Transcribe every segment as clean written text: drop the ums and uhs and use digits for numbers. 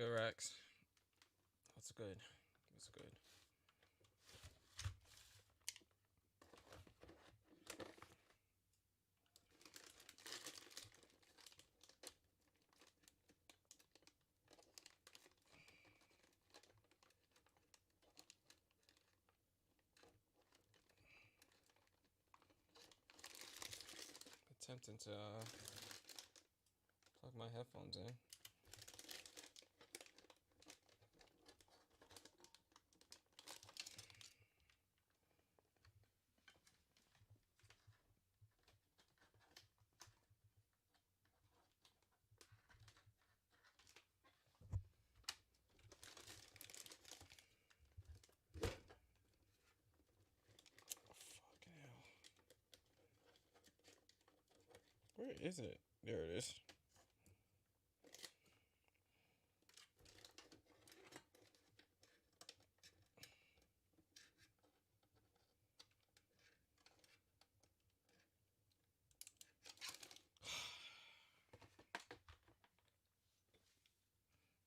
good, Rex? What's good? What's good? Attempting to plug my headphones in. Fucking hell. Where is it? There it is.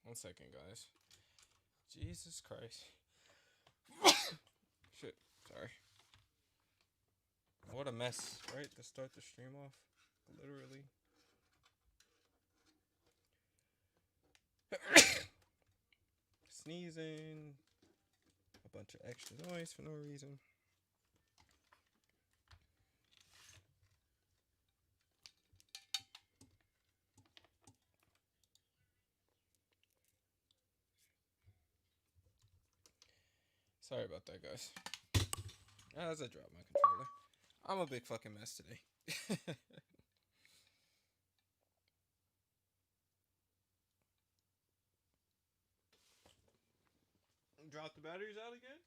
One second, guys. Jesus Christ. Shit. Sorry. What a mess, right? To start the stream off. Literally. Sneezing. A bunch of extra noise for no reason. Sorry about that, guys. As I drop my controller. I'm a big fucking mess today. Drop the batteries out again?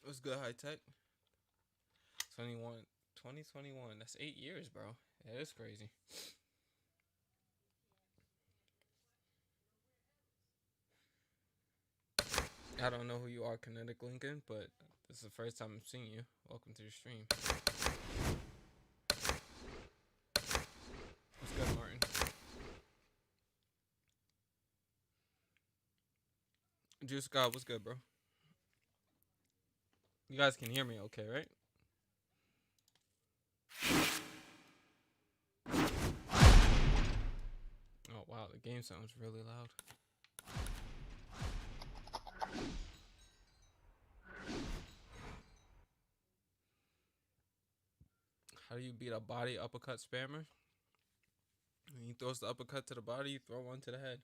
What's good, high tech? 2021. That's 8 years, bro. Yeah, it's crazy. I don't know who you are, Kinetic Lincoln, but this is the first time I'm seeing you. Welcome to the stream. What's good, Martin? Juice God, what's good, bro? You guys can hear me okay, right? Oh, wow, the game sounds really loud. How do you beat a body uppercut spammer? When he throws the uppercut to the body, you throw one to the head.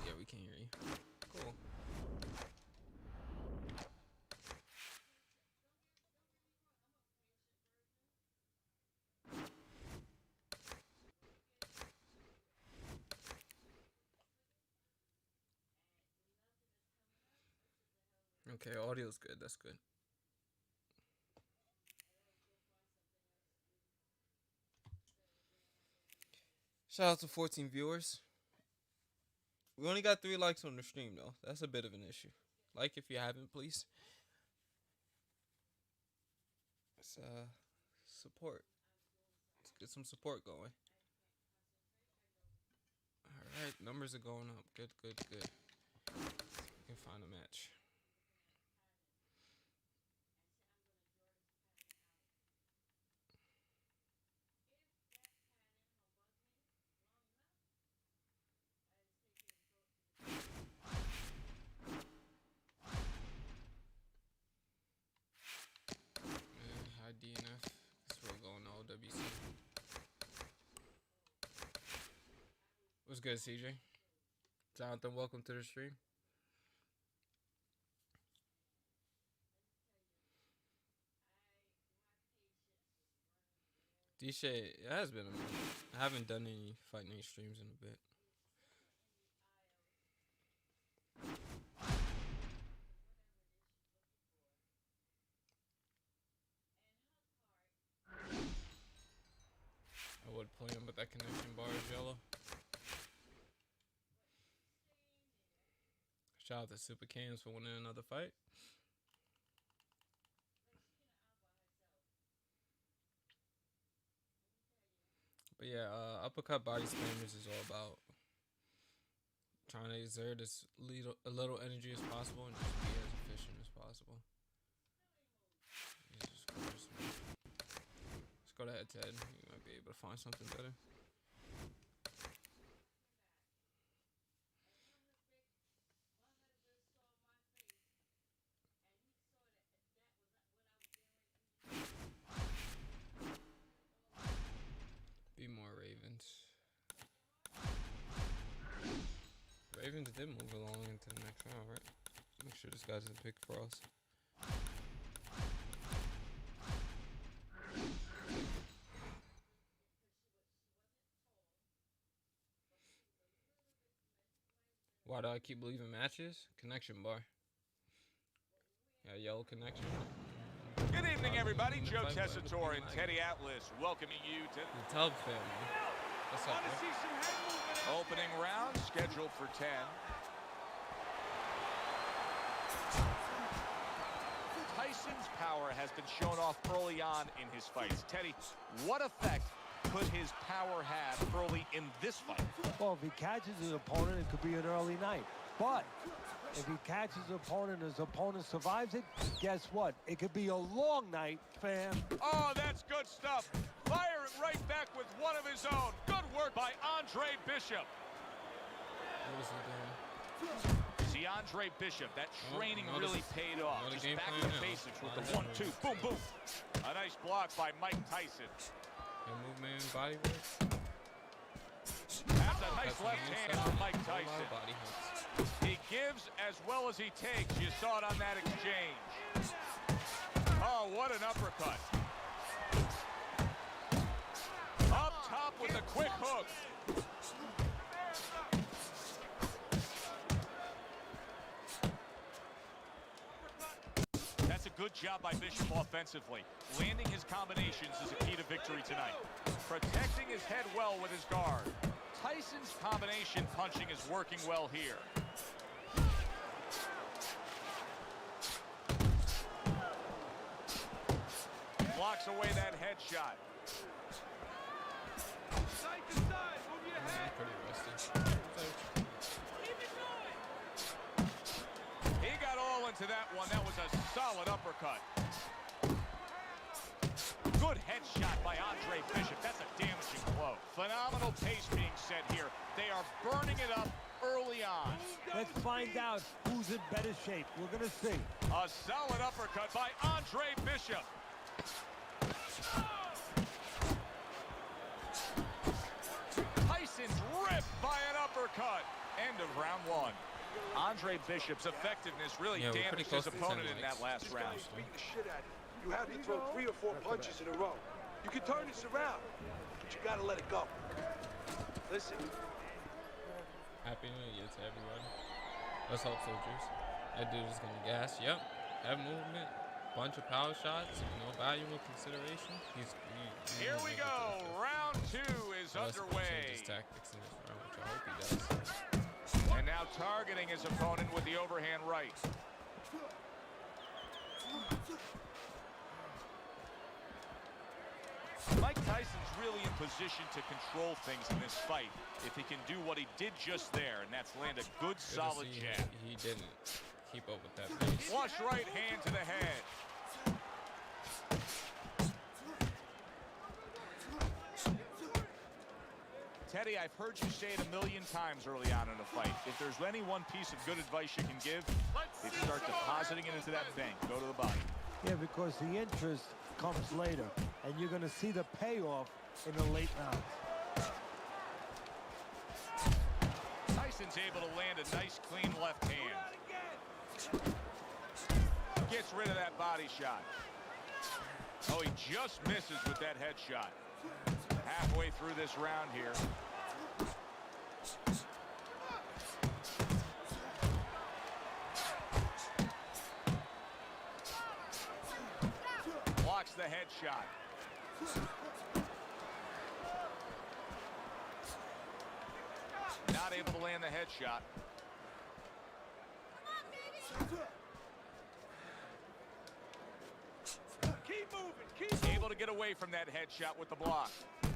Yeah, we can hear you. Cool. Okay, audio's good. That's good. Shout out to 14 viewers. We only got 3 likes on the stream, though. That's a bit of an issue. Like if you haven't, please. Let's support. Let's get some support going. Alright, numbers are going up. Good, good, good. We can find a match. Hi DNF. Guess we're going to OWC. What's good, CJ? Jonathan, welcome to the stream. D-Shay, it has been a minute. I haven't done any Fight Night streams in a bit. I would play him, but that connection bar is yellow. Shout out to Super Cams for winning another fight. But yeah, uppercut body slammers is all about trying to exert as a little energy as possible and just be as efficient as possible. Jesus Christ, man. Let's go to head-to-head. You might be able to find something better. Be more Ravens. Ravens did move along into the next round, right? Make sure this guy's a pick for us. Why do I keep leaving matches? Connection bar. Yeah, yellow connection. Good evening, everybody. Joe Tessitore and Teddy Atlas welcoming you to the Tubb family. What's up, bro? Opening round scheduled for 10. Tyson's power has been shown off early on in his fights. Teddy, what effect could his power have early in this fight? Well, if he catches his opponent, it could be an early night. But if he catches his opponent and his opponent survives it, guess what? It could be a long night, fam. Oh, that's good stuff. Fire it right back with one of his own. Good work by Andre Bishop. What is he doing? See, Andre Bishop, that training really paid off. Just back to the basics with the 1-2. Boom, boom. A nice block by Mike Tyson. Good movement, body work. That's a nice left hand on Mike Tyson. He gives as well as he takes. You saw it on that exchange. Oh, what an uppercut. Up top with a quick hook. That's a good job by Bishop offensively. Landing his combinations is a key to victory tonight. Protecting his head well with his guard. Tyson's combination punching is working well here. Blocks away that headshot. Side to side, move your head. He got all into that one. That was a solid uppercut. Good headshot by Andre Bishop. That's a damaging blow. Phenomenal pace being set here. They are burning it up early on. Let's find out who's in better shape. We're going to see. A solid uppercut by Andre Bishop. Tyson's ripped by an uppercut. End of round one. Andre Bishop's effectiveness really damaged his opponent in that last round. Beating the shit out of you. You have to throw 3 or 4 punches in a row. You can turn this around, but you gotta let it go. Listen. Happy New Year to everyone. Let's hope so, Juice. That dude is gonna gas. Yep. Have movement. Bunch of power shots. No valuable consideration. Here we go. Round 2 is underway. Change his tactics in this round, which I hope he does. And now targeting his opponent with the overhand right. Mike Tyson's really in position to control things in this fight if he can do what he did just there, and that's land a good solid jab. He didn't keep up with that pace. Flush right hand to the head. Teddy, I've heard you say it a million times early on in a fight. If there's any one piece of good advice you can give, it's start depositing it into that bank. Go to the body. Yeah, because the interest comes later, and you're going to see the payoff in the late rounds. Tyson's able to land a nice, clean left hand. Gets rid of that body shot. Oh, he just misses with that headshot. Halfway through this round here. Blocks the headshot. Not able to land the headshot. Keep moving. Able to get away from that headshot with the block.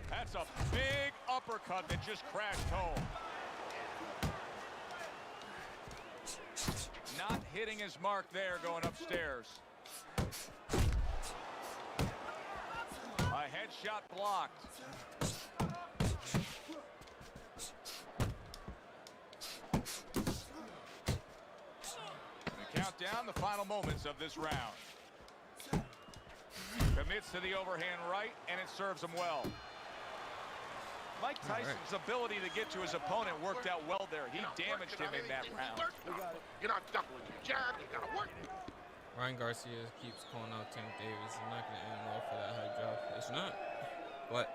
That's a big uppercut that just crashed home. Not hitting his mark there going upstairs. A headshot blocked. We count down the final moments of this round. Commits to the overhand right, and it serves him well. Mike Tyson's ability to get to his opponent worked out well there. He damaged him in that round. You're not doubling your jab. You gotta work. Ryan Garcia keeps calling out Tank Davis. It's not going to end well for that high drop. It's not. But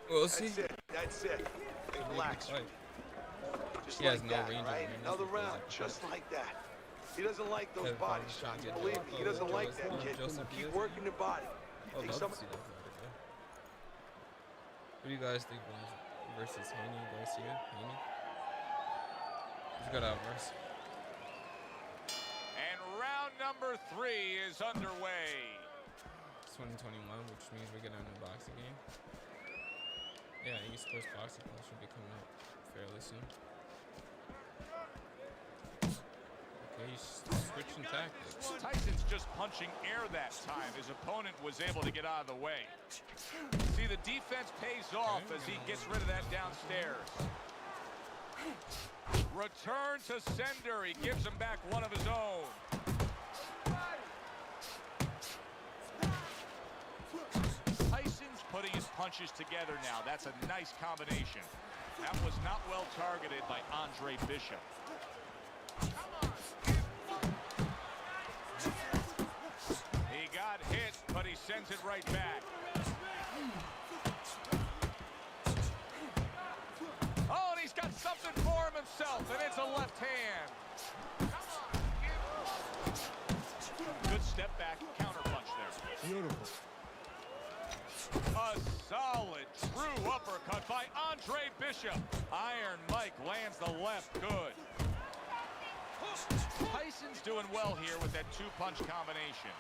we'll see. That's it. Hey, relax. Just He has like no that, range of right? range. Another round, just like that. He doesn't like those body shots. Believe me, he doesn't like that, kid. Keep working the body. Oh, Think love some- to see that fight again. What do you guys think versus Haney Garcia? Haney? He's got out verse. And round number 3 is underway. It's 2021, which means we're getting a new boxing game. Yeah, East Coast Boxing Club should be coming out fairly soon. Okay, he's switching tactics. Tyson's just punching air that time. His opponent was able to get out of the way. See, the defense pays off as he gets rid of that downstairs. Return to sender. He gives him back one of his own. Tyson's putting his punches together now. That's a nice combination. That was not well targeted by Andre Bishop. He got hit, but he sends it right back. Oh, and he's got something for him himself, and it's a left hand. Good step back counter punch there. Beautiful. A solid, true uppercut by Andre Bishop. Iron Mike lands the left good. Tyson's doing well here with that two-punch combination.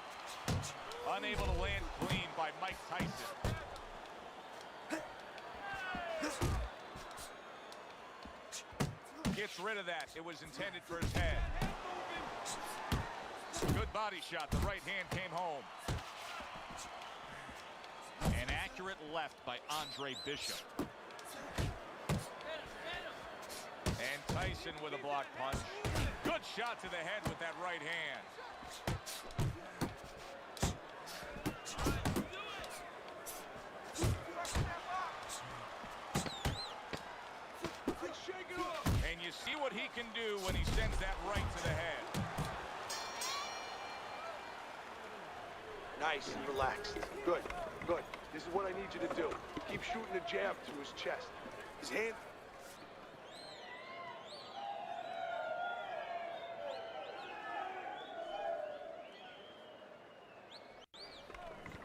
Unable to land clean by Mike Tyson. Gets rid of that. It was intended for his head. Good body shot. The right hand came home. An accurate left by Andre Bishop. And Tyson with a block punch. Good shot to the head with that right hand. And you see what he can do when he sends that right to the head. Nice and relaxed. Good, good. This is what I need you to do. Keep shooting a jab through his chest. His hand...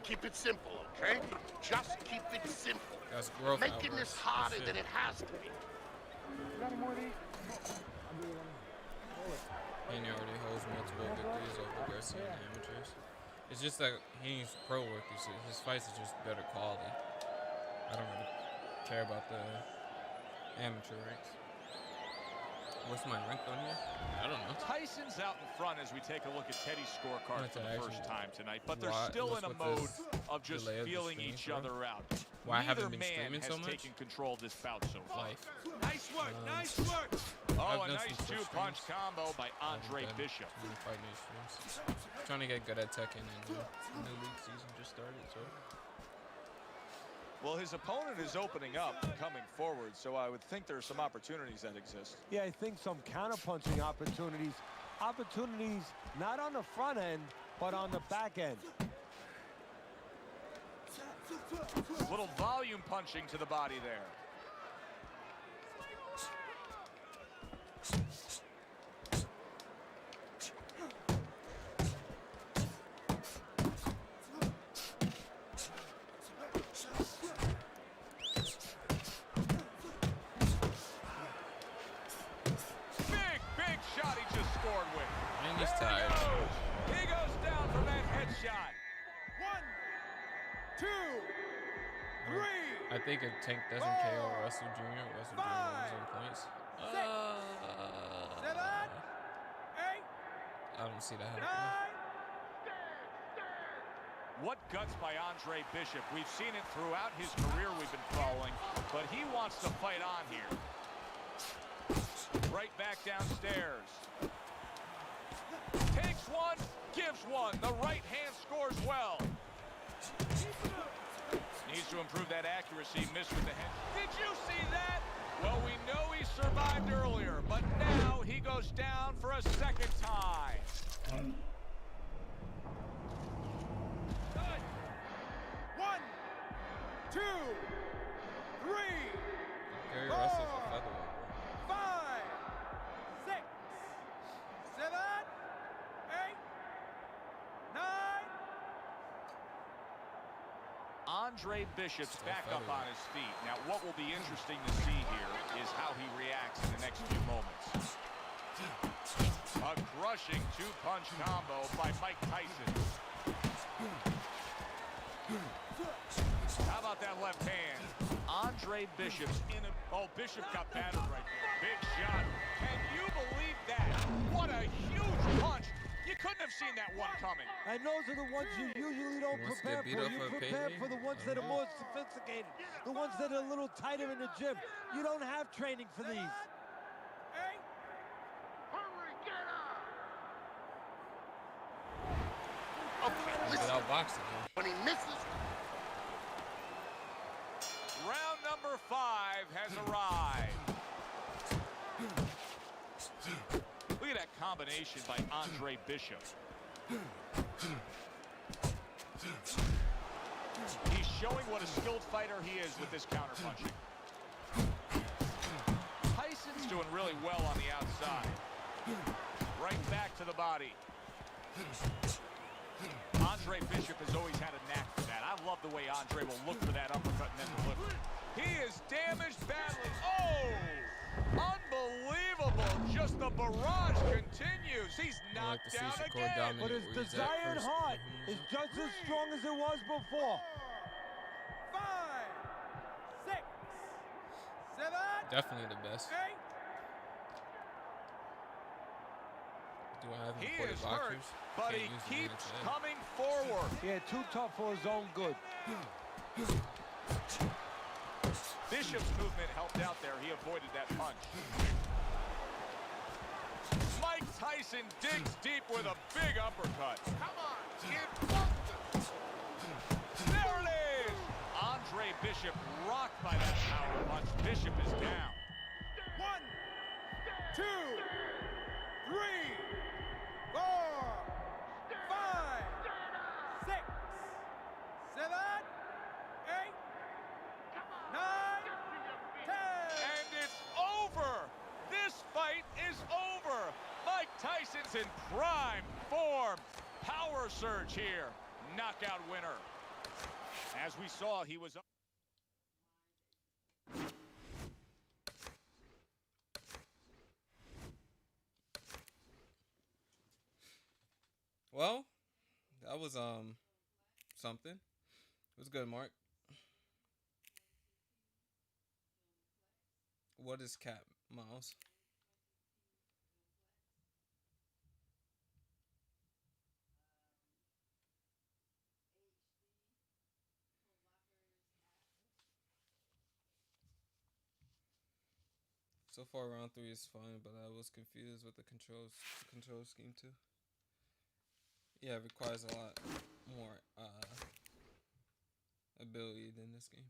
Keep it simple, okay? Just keep it simple. That's growth. Making this harder than it has to be. Haney already holds multiple victories over Garcia and amateurs. It's just that Haney's pro work. His fights is just better quality. I don't really care about the amateur ranks. What's my rank on here? I don't know. Tyson's out in front as we take a look at Teddy's scorecard for the first time tonight, but they're Why- still in a what's mode with this of just delay of the feeling stream, each bro? other out. Why I Neither haven't been man streaming has so much? taken control of this bout so far. Life. Nice work, nice work! Oh, I've a done nice some Twitch two-punch streams. combo by Andre Bishop. Fight Night streams. Trying to get good at Tekken, and new league season just started, so. Well, his opponent is opening up, coming forward, so I would think there are some opportunities that exist. Yeah, I think some counterpunching opportunities. Opportunities not on the front end, but on the back end. Little volume punching to the body there. Big shot he just scored with. And he's There tired. he goes. He goes down from that headshot. 1, 2, I think if Tank doesn't KO Russell Jr., Russell Jr. wins on points. I don't see that happening. What guts by Andre Bishop. We've seen it throughout his career we've been following, but he wants to fight on here. Right back downstairs. Takes one, gives one. The right hand scores well. Needs to improve that accuracy. Missed with the head. Did you see that? Well, we know he survived earlier, but now he goes down for a second time. One, two, three, Gary Russell's a featherweight. 5, 6, 7, 8, 9. Andre Bishop's back up on his feet. Now, what will be interesting to see here is how he reacts in the next few moments. A crushing two-punch combo by Mike Tyson. How about that left hand? Andre Bishop's in a... Oh, Bishop got battered right there. Big shot. Can you believe that? What a huge punch. You couldn't have seen that one coming. And those are the ones you usually don't Wants to prepare get beat for. up You for a prepare payday? for the ones that are more sophisticated, the ones that are a little tighter in the gym. You don't have training for these. Without boxing. When he misses, Round number 5 has arrived. Look at that combination by Andre Bishop. He's showing what a skilled fighter he is with this counterpunching. Tyson's doing really well on the outside. Right back to the body. Andre Bishop has always had a knack for that. I love the way Andre will look for that uppercut and then deliver it. He is damaged badly. Oh! Unbelievable. Just the barrage continues. He's knocked down again. But his desired heart is just as strong as it was before. 5, 6, 7. Definitely the best. Do I have He imported is hurt, boxers? but Can't he use them keeps today. coming forward. Yeah, too tough for his own good. Bishop's movement helped out there. He avoided that punch. Mike Tyson digs deep with a big uppercut. come on, kid, bust it. There it is! Andre Bishop rocked by that power punch. Bishop is down. 1, 2, 3, 4, 5, 6, 7, 8, 9, 10. And it's over. This fight is over. Mike Tyson's in prime form. Power surge here. Knockout winner. As we saw, he was up. Well, that was something. It was good, Mark. What is cap, Miles? So far, round 3 is fine, but I was confused with the control scheme too. Yeah, it requires a lot more ability than this game.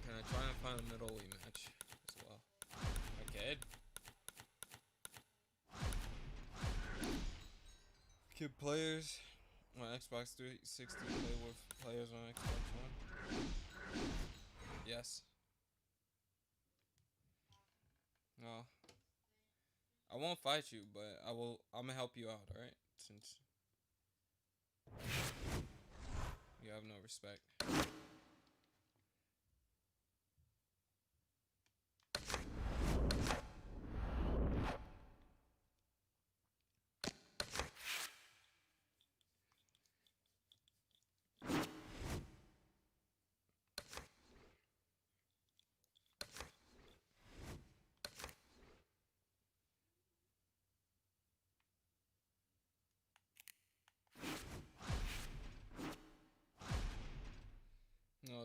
Can I try and find a middleweight match as well? I could. Can players on Xbox 360 play with players on Xbox One? Yes. No. I won't fight you, but I'm gonna help you out, alright? Since you have no respect.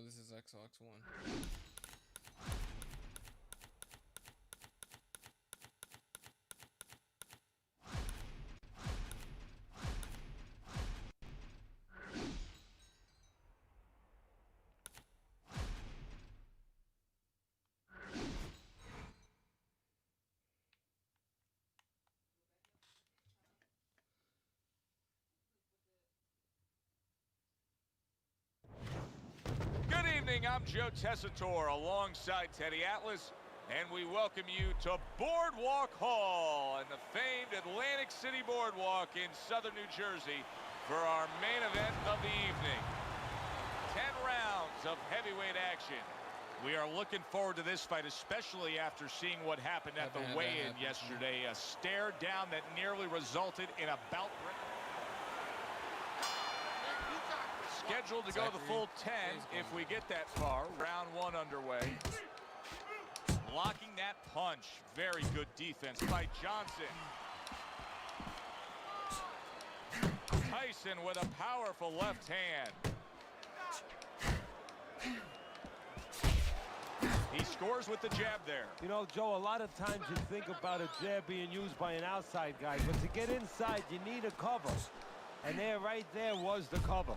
this is XLX1. Good evening, I'm Joe Tessitore alongside Teddy Atlas, and we welcome you to Boardwalk Hall and the famed Atlantic City Boardwalk in southern New Jersey for our main event of the evening. 10 rounds of heavyweight action. We are looking forward to this fight, especially after seeing what happened at the weigh-in yesterday. A stare down that nearly resulted in a bout. Scheduled to go the full 10 if we get that far. Round 1 underway. Blocking that punch. Very good defense by Johnson. Tyson with a powerful left hand. He scores with the jab there. You know, Joe, a lot of times you think about a jab being used by an outside guy, but to get inside, you need a cover. And there, right there, was the cover.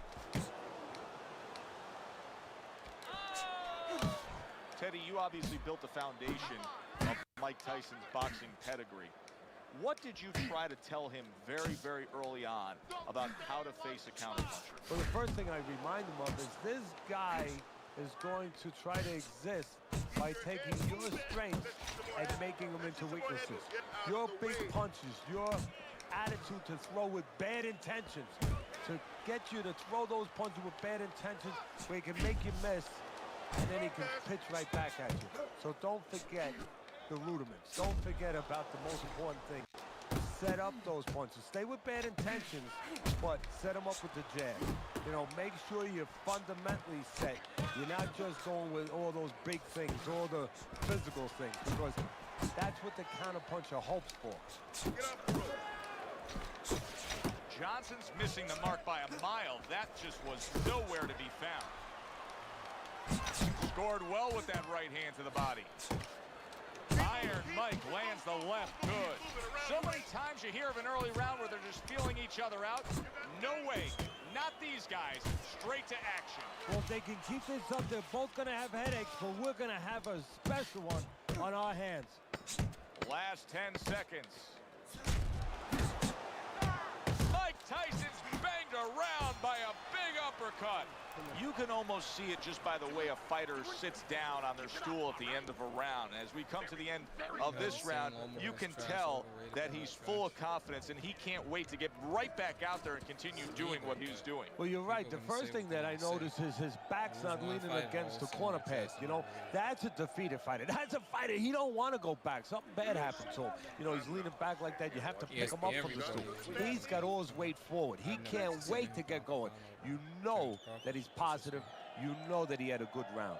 Teddy, you obviously built the foundation of Mike Tyson's boxing pedigree. What did you try to tell him very, very early on about how to face a counterpuncher? Well, the first thing I remind him of is this guy is going to try to exist by taking your strengths and making them into weaknesses. Your big punches, your attitude to throw with bad intentions, to get you to throw those punches with bad intentions where he can make you miss, and then he can pitch right back at you. So don't forget the rudiments. Don't forget about the most important thing. Set up those punches. Stay with bad intentions, but set them up with the jab. You know, make sure you're fundamentally set. You're not just going with all those big things, all the physical things, because that's what the counterpuncher hopes for. Johnson's missing the mark by a mile. That just was nowhere to be found. Scored well with that right hand to the body. Iron Mike lands the left good. So many times you hear of an early round where they're just feeling each other out. No way. Not these guys. Straight to action. Well, if they can keep this up, they're both going to have headaches, but we're going to have a special one on our hands. Last 10 seconds. Mike Tyson's banged around by a big uppercut. You can almost see it just by the way a fighter sits down on their stool at the end of a round. As we come to the end of this round, you can tell that he's full of confidence, and he can't wait to get right back out there and continue doing what he's doing. Well, you're right. The first thing that I notice is his back's not leaning against the corner pads. You know, that's a defeated fighter. That's a fighter. He don't want to go back. Something bad happened to him. You know, he's leaning back like that. You have to pick him up from the stool. He's got all his weight forward. He can't wait to get going. You know that he's positive. You know that he had a good round.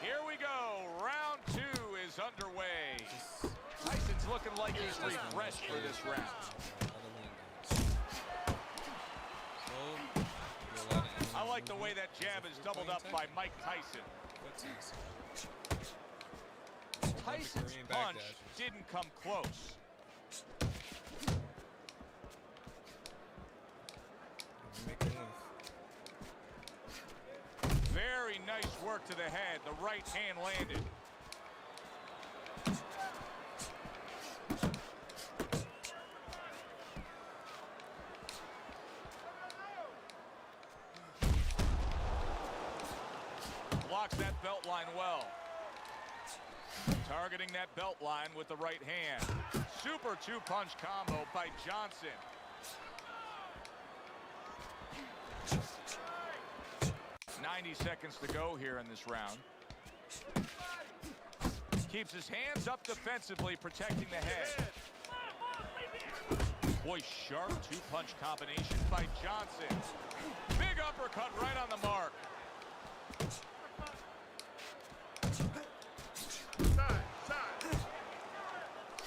Here we go. Round 2 is underway. Tyson's looking like he's refreshed for this round. I like the way that jab is doubled up by Mike Tyson. Tyson's punch didn't come close. Very nice work to the head. The right hand landed. Blocks that belt line well. Targeting that belt line with the right hand. Super two-punch combo by Johnson. .90 seconds to go here in this round. Keeps his hands up defensively, protecting the head. Boy, sharp two-punch combination by Johnson. Big uppercut right on the mark.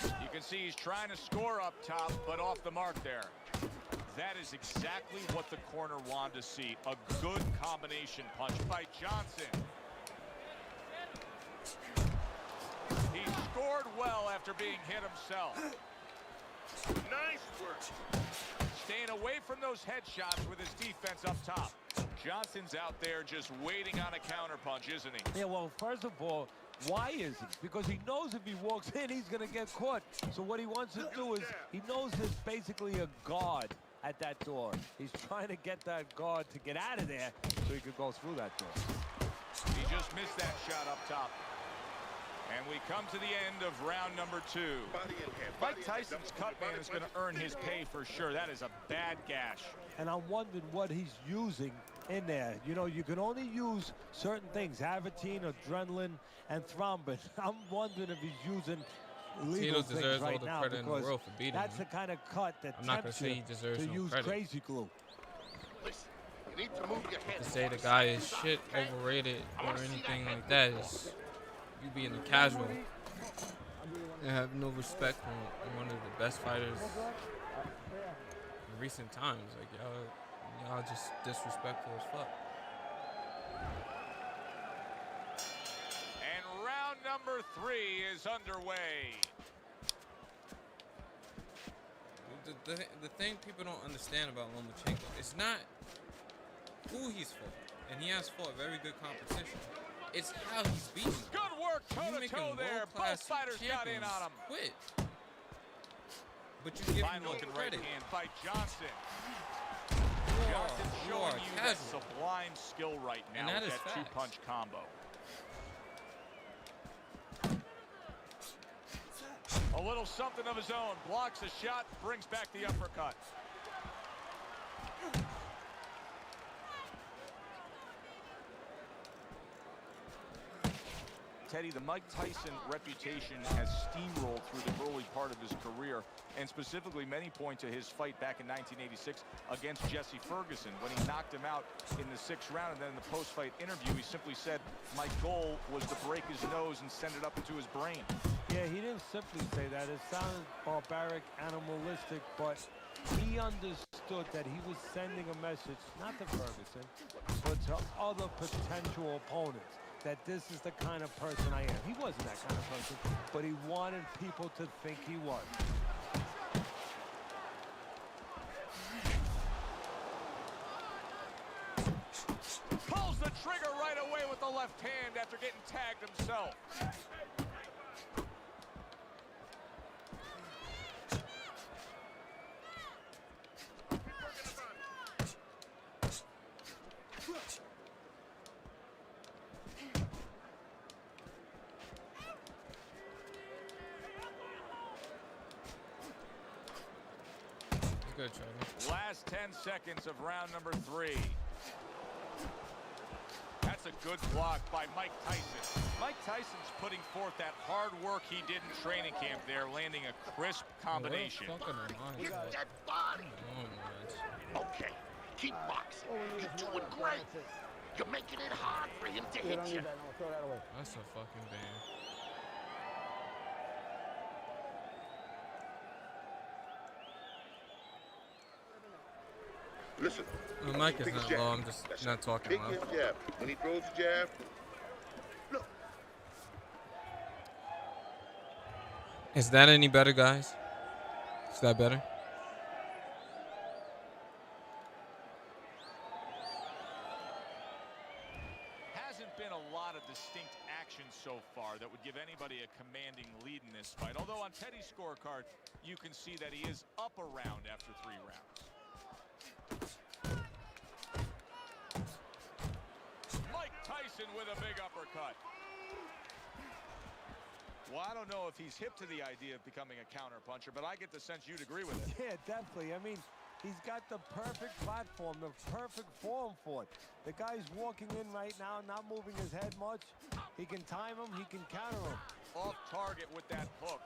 You see he's trying to score up top, but off the mark there. That is exactly what the corner wanted to see. A good combination punch by Johnson. He scored well after being hit himself. Nice work. Staying away from those headshots with his defense up top. Johnson's out there just waiting on a counterpunch, isn't he? Yeah, well, first of all, why is he? Because he knows if he walks in, he's going to get caught. So what he wants to do is, he knows there's basically a guard at that door. He's trying to get that guard to get out of there so he could go through that door. He just missed that shot up top. And we come to the end of round number 2. Mike Tyson's cut man is going to earn his pay for sure. That is a bad gash. And I'm wondering what he's using in there. You know, you can only use certain things, Avatine, adrenaline, and thrombin. I'm wondering if he's using legal things deserves right all the now, credit in the because world for beating that's him. the kind of cut that I'm not gonna tempts say you he deserves to no use credit. crazy glue. Listen, you need to move your head. To say the guy is shit, overrated, or anything like that is you being a casual and have no respect for one of the best fighters in recent times. Like y'all just disrespectful as fuck. And round number 3 is underway. The thing people don't understand about Lomachenko is not who he's fought, and he has fought very good competition. It's how he's beaten. Good work toe-to-toe there. Both fighters got in on him. Quit. But you give him Fine no looking right credit. hand by Johnson. You Johnson's are showing you that casual. sublime skill right now And that with is that facts. two-punch combo. A little something of his own. Blocks a shot, brings back the uppercut. Teddy, the Mike Tyson reputation has steamrolled through the early part of his career, and specifically many point to his fight back in 1986 against Jesse Ferguson when he knocked him out in the 6th round. And then in the post-fight interview, he simply said, my goal was to break his nose and send it up into his brain. Yeah, he didn't simply say that. It sounded barbaric, animalistic, but he understood that he was sending a message, not to Ferguson, but to other potential opponents, that this is the kind of person I am. He wasn't that kind of person, but he wanted people to think he was. Pulls the trigger right away with the left hand after getting tagged himself. Good, Charlie. Last 10 seconds of round number 3. That's a good block by Mike Tyson. Mike Tyson's putting forth that hard work he did in training camp there, landing a crisp combination. Get that body. Okay, keep boxing. You're doing great. You're making it hard for him to hit you. That's a fucking ban. Listen. The mic is Big not jab. low. I'm just That's not it. talking Big loud. jab. When he throws the jab, look. Is that any better, guys? Is that better? Hasn't been a lot of distinct action so far that would give anybody a commanding lead in this fight. Although on Teddy's scorecard, you can see that he is up a round after 3 rounds. Mike Tyson with a big uppercut. Well, I don't know if he's hip to the idea of becoming a counterpuncher, but I get the sense you'd agree with it. Yeah, definitely. I mean, he's got the perfect platform, the perfect form for it. The guy's walking in right now, not moving his head much. He can time him, he can counter him. Off target with that hook.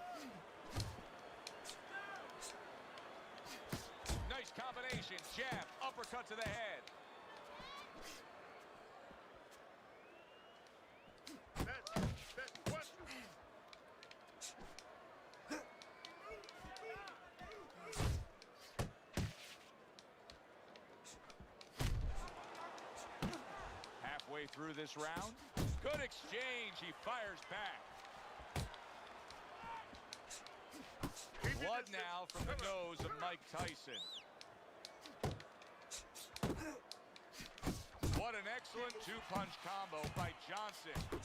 Nice combination. Jab, uppercut to the head. through this round. Good exchange. He fires back. Blood now from the nose of Mike Tyson. What an excellent two-punch combo by Johnson.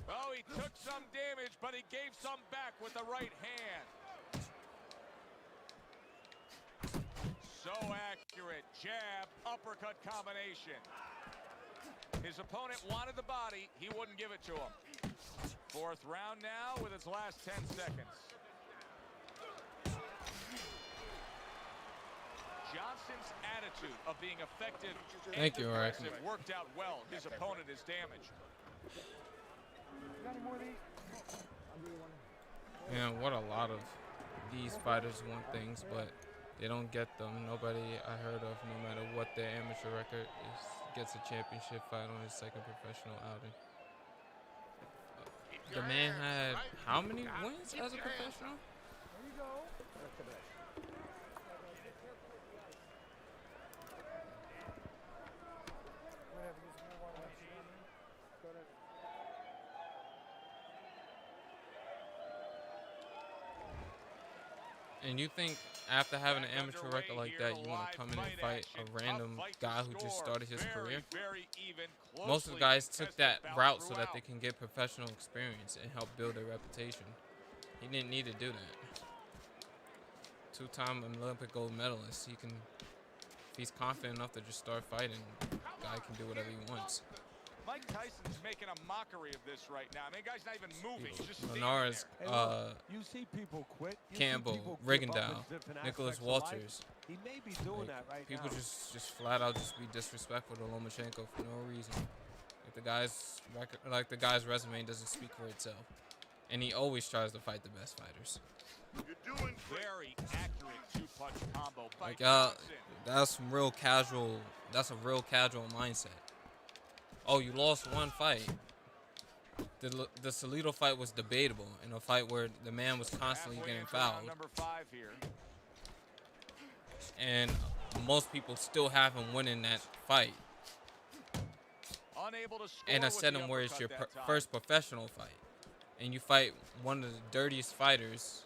Oh, he took some damage, but he gave some back with the right hand. So accurate. Jab, uppercut combination. His opponent wanted the body. He wouldn't give it to him. Fourth round now with its last 10 seconds. Johnson's attitude of being effective Thank you, Eric. worked out well. His opponent is damaged. Yeah, what a lot of these fighters want things, but they don't get them. Nobody I heard of, no matter what their amateur record is, gets a championship fight on his second professional outing. The man had how many wins as a professional? There you go. And you think after having an amateur record like that, you want to come in and fight a random guy who just started his career? Most of the guys took that route so that they can get professional experience and help build their reputation. He didn't need to do that. Two-time Olympic gold medalist. He can, if he's confident enough to just start fighting, the guy can do whatever he wants. Mike Tyson's making a mockery of this right now. I mean, the guy's not even moving. He's just standing Linares, there. Hey, look, you see people quit. You Campbell, see people give up Rigondeaux, in different Nicholas aspects of life. Walters. He may be doing Like, that right people now. just flat out just be disrespectful to Lomachenko for no reason. Like the guy's record, like the guy's resume doesn't speak for itself, and he always tries to fight the best fighters. You're doing very accurate two-punch combo by Like Johnson. that's some real casual. That's a real casual mindset. Oh, you lost one fight. The Salido fight was debatable, in a fight where the man was constantly Halfway getting into round fouled, number 5 here. and most people still have him winning that fight. Unable to score In a with setting the where it's your uppercut that time. first professional fight, and you fight one of the dirtiest fighters,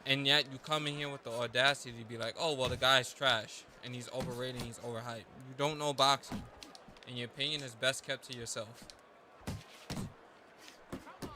and yet you come in here with the audacity to be like, oh, well, the guy's trash, and he's overrated, he's overhyped. You don't know boxing, and your opinion is best kept to yourself.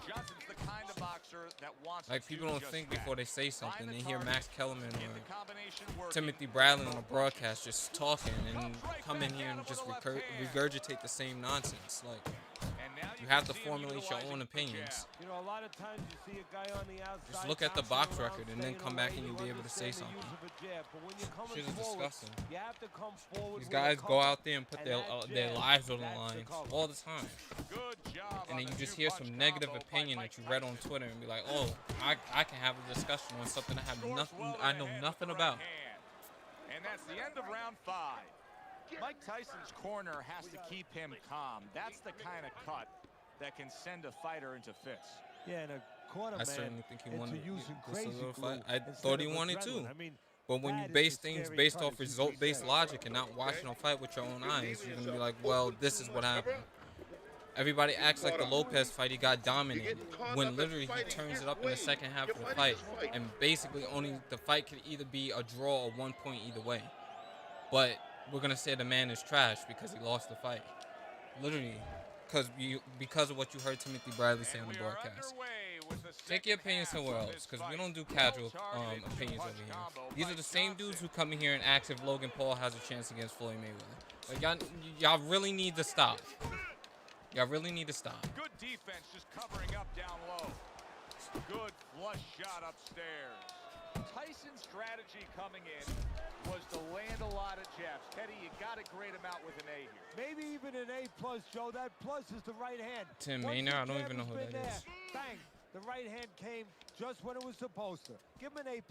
Johnson's the kind of boxer that wants Like, to people do don't just think that. before they say something. Find They the hear target, Max Kellerman get or the combination working, Timothy Bradley on no a broadcast just talking and come in here and with just the left hand. regurgitate the same nonsense. Like, And now you can have to see him formulate your utilizing own the opinions. jab. You know, a lot of times you see a guy on the outside. Just look at the bouncing box around, record and then staying come back away, and you'll you be able to say understand the something. use of a jab, but when you're coming Shit is forward, disgusting. you have to come forward These with guys a go cover. out there and put And their that their jab, lives on the that's line cover. all the time. Good job And then on you the just hear two-punch some negative combo by opinion Mike that you read on Tyson. Twitter and be like, oh, I can have a discussion on something I have Scores nothing, well I to know the head nothing with the right about. hand. And that's the end of round 5. Mike Tyson's corner has to keep him calm. That's the kind of cut that can send a fighter into fits. Yeah, and a corner I man certainly think he into wanted using this a crazy little glue fight. I instead thought he of wanted adrenaline. to. I mean, But when you that is base the things scary based cut, off as you result-based said. logic and not watching a fight with your own eyes, you're going to be like, well, this is what happened. Everybody acts like the Lopez fight, he got dominated, when literally he turns it up in the second half of the fight, and basically only the fight could either be a draw or 1 point either way. But we're going to say the man is trash because he lost the fight. Literally, because of what you heard Timothy Bradley say on the broadcast. Take your opinion somewhere else, because we don't do casual opinions over here. These are the same dudes who come in here and ask if Logan Paul has a chance against Floyd Mayweather. Like, y'all really need to stop. Y'all really need to stop. Good defense, just covering up down low. Good flush shot upstairs. Tyson's strategy coming in was to land a lot of jabs. Teddy, you got to grade him out with an A here. Maybe even an A+, Joe. That plus is the right hand. Tim Once Maynard, the I don't jab even know has who been that there, is. Bang. The right hand came just when it was supposed to. Give him an A+.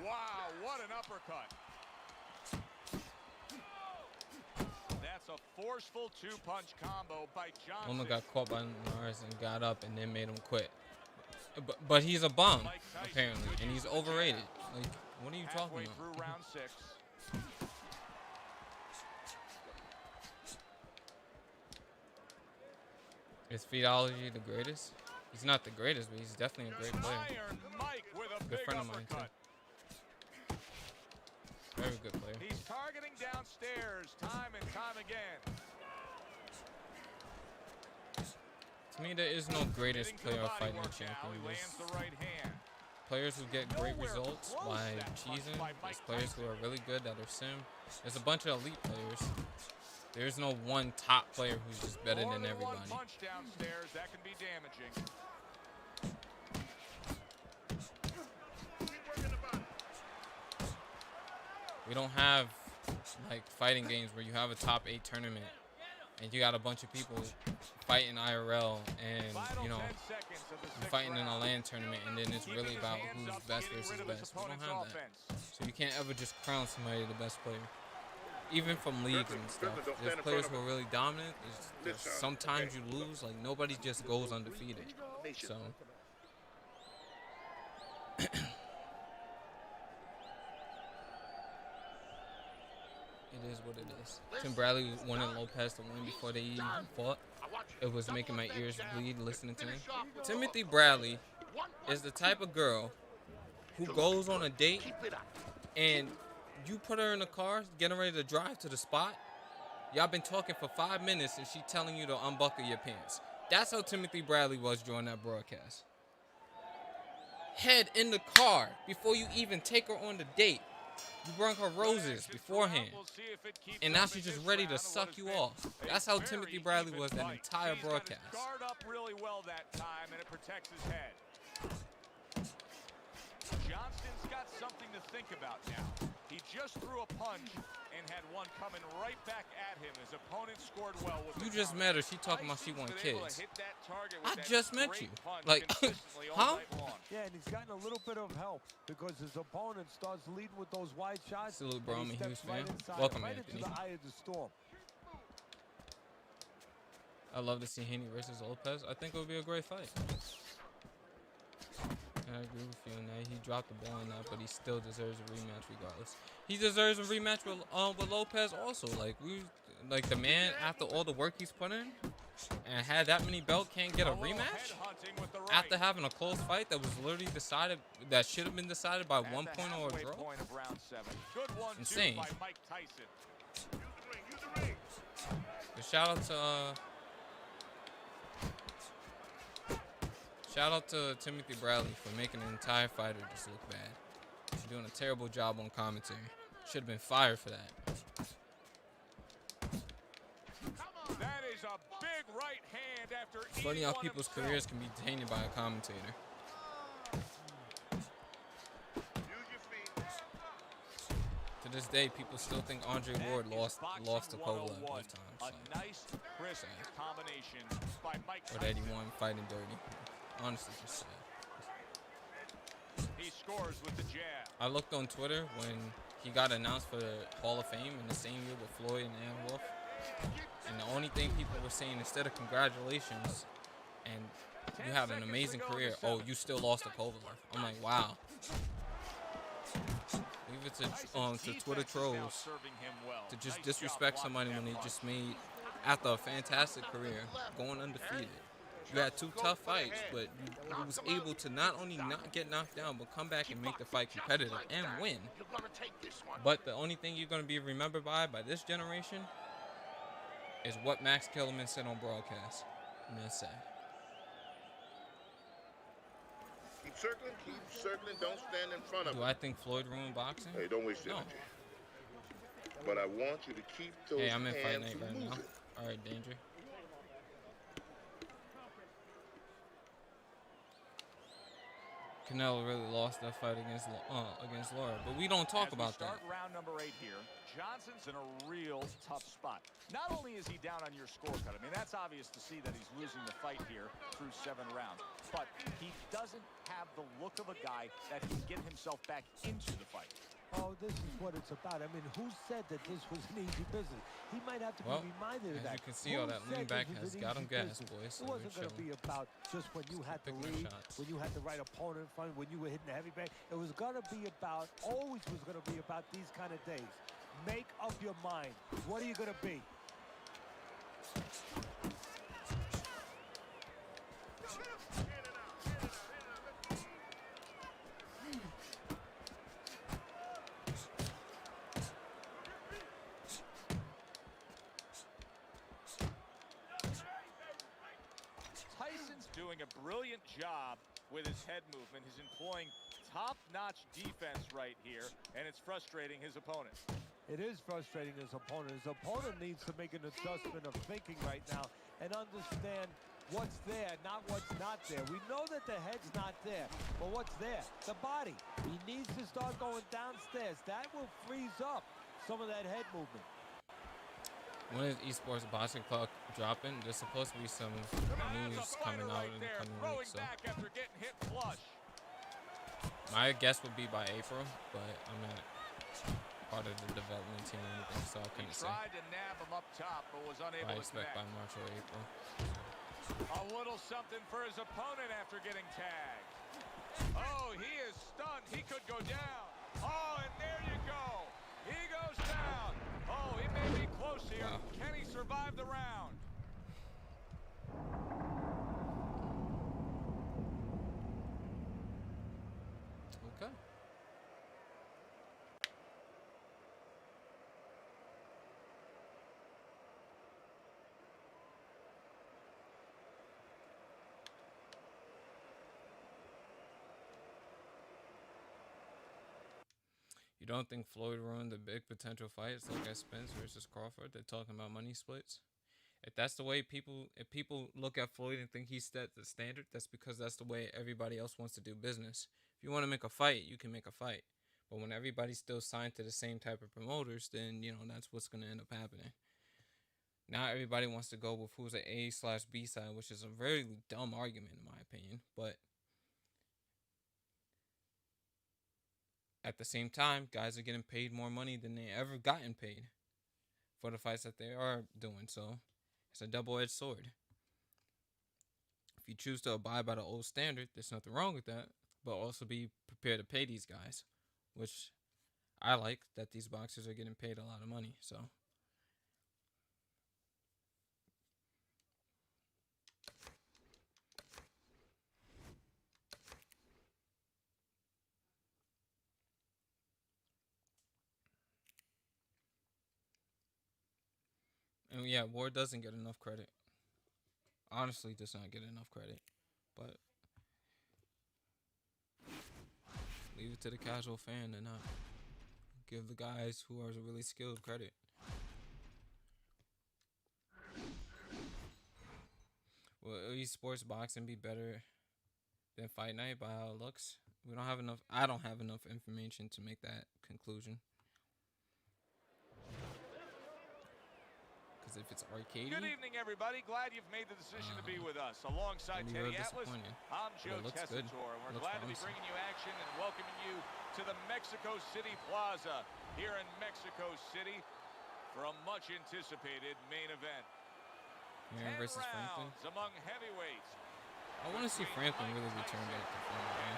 Wow, what an uppercut. That's a forceful two-punch combo by Johnson. Woman got caught by Mars and got up and then made him quit. But he's a bum, apparently, and he's overrated. Like, what are you talking about? Through round 6. Is Feetology the greatest? He's not the greatest, but he's definitely a great player. Iron Mike with a Good big friend of mine, too. uppercut. Very good player. He's targeting downstairs time and time again. To me, there is no greatest Getting to the player of body fighting work champion. now. He lands the right hand. Players who get great Nowhere results close by that punch cheesing. by There's Mike players who Tyson. are really good that are sim. There's a bunch of elite players. There's no one top player who's just better More than than everybody. one punch downstairs, that can be damaging. We don't have like fighting games where you have a top 8 tournament and you got a bunch of people fighting IRL and you know you're fighting in a LAN tournament and then it's really about who's best versus best. We don't have that. So you can't ever just crown somebody the best player. Even from leagues and stuff. There's players who are really dominant. There's sometimes you lose. Like nobody just goes undefeated. So it is what it is. Tim Bradley wanted Lopez to win before they even fought. It was making my ears bleed listening to him. Timothy Bradley is the type of girl who goes on a date and you put her in the car, getting ready to drive to the spot. Y'all been talking for 5 minutes and she telling you to unbuckle your pants. That's how Timothy Bradley was during that broadcast. Head in the car before you even take her on the date. You brought her roses beforehand. And now she's just ready to suck you off. That's how Timothy Bradley was that entire broadcast. Guard up really well that time, and it protects his head. Johnston's got something to think about now. He just threw a punch and had one coming right back at him. His opponent scored well with You the just counter. met her. She talking about she want Tyson's been able to kids. hit that target with I that just met straight you. punch Like, consistently all huh? night long. Yeah, and he's gotten a little bit of help because his opponent starts leading with those wide shots. Salute, bro. and he I'm a huge steps right fan. inside, Welcome, right Anthony. into the eye of the storm. I love to see Haney versus Lopez. I think it would be a great fight. I agree with you on that. He dropped the ball on that, but he still deserves a rematch regardless. He deserves a rematch with Lopez also. Like the man, after all the work he's put in, and had that many belts, can't get a rematch after having a close fight that was literally decided, that should have been decided by 1 point or a draw. Insane. By Mike Tyson. But shout out to Timothy Bradley for making the entire fighter just look bad. He's doing a terrible job on commentary. Should have been fired for that. That is a big right hand after It's funny how each one people's himself. careers can be tainted by a commentator. To this day, people still think Andre Ward lost to Kovalev both times. A nice, crisp combination by Mike Or that he Tyson. won fighting dirty. Honestly, just sad. He scores with the jab. I looked on Twitter when he got announced for the Hall of Fame in the same year with Floyd and Ann and the only thing people were saying instead of congratulations and you had an amazing career, oh, you still lost to Kovalev. I'm like, wow. Leave it to Twitter trolls to just disrespect somebody when they just made, after a fantastic career, going undefeated. You had 2 tough fights, but you was able to not only not get knocked down, but come back and make the fight competitive and win. But the only thing you're going to be remembered by this generation is what Max Kellerman said on broadcast. And that's sad. Keep circling, don't stand in front of Do him. I think Floyd ruined boxing? Hey, don't waste No. energy. But I want you to keep those Hey, I'm in Fight hands Night right now. moving. All right, Danger. Canelo really lost that fight against Laura, but we don't talk about that. Start round number 8 here. Johnson's in a real tough spot. Not only is he down on your scorecard, I mean, that's obvious to see that he's losing the fight here through 7 rounds, but he doesn't have the look of a guy that can get himself back into the fight. Oh, this is what it's about. I mean, who said that this was an easy business? He might have to be reminded of that. As you can see, all that lean back has got him gassed, boys. So it wasn't going to be about just when you had to lead, when you had the right opponent in front, when you were hitting the heavy bag. It was going to be about, always was going to be about these kind of days. Make up your mind. What are you going to be? Doing a brilliant job with his head movement. He's employing top-notch defense right here, and it's frustrating his opponent. It is frustrating his opponent. His opponent needs to make an adjustment of thinking right now and understand what's there, not what's not there. We know that the head's not there, but what's there? The body. He needs to start going downstairs. That will freeze up some of that head movement. When is esports boxing clock dropping? There's supposed to be some news coming out in the coming weeks. So after getting hit flush. My guess would be by April, but I'm not part of the development team or anything, so I couldn't say. Tried to nab him up top, but was unable I to expect connect. by March or April. A little something for his opponent after getting tagged. Oh, he is stunned. He could go down. Oh, and there you go. He goes down. Oh, he may be close here. Wow. Can he survive the round? Okay. You don't think Floyd ruined the big potential fights like at Spence versus Crawford? They're talking about money splits. If that's the way if people look at Floyd and think he set the standard, that's because that's the way everybody else wants to do business. If you want to make a fight, you can make a fight. But when everybody's still signed to the same type of promoters, then, you know, that's what's going to end up happening. Now everybody wants to go with who's an A/B side, which is a very dumb argument in my opinion. But at the same time, guys are getting paid more money than they ever gotten paid for the fights that they are doing. So it's a double-edged sword. If you choose to abide by the old standard, there's nothing wrong with that. But also be prepared to pay these guys, which I like, that these boxers are getting paid a lot of money. So and yeah, Ward doesn't get enough credit. Honestly, does not get enough credit. But leave it to the casual fan to not give the guys who are really skilled credit. Will esports boxing be better than Fight Night by how it looks? We don't have enough. I don't have enough information to make that conclusion. Because if it's arcade, good evening, everybody. Glad you've made the decision to be with us. Alongside Teddy Atlas, I'm Joe Tessitore, and we're glad to be bringing you action and welcoming you to the Mexico City Plaza here in Mexico City for a much-anticipated main event. Aaron versus Franklin. Among heavyweights. I want to see Franklin really return back to form, man.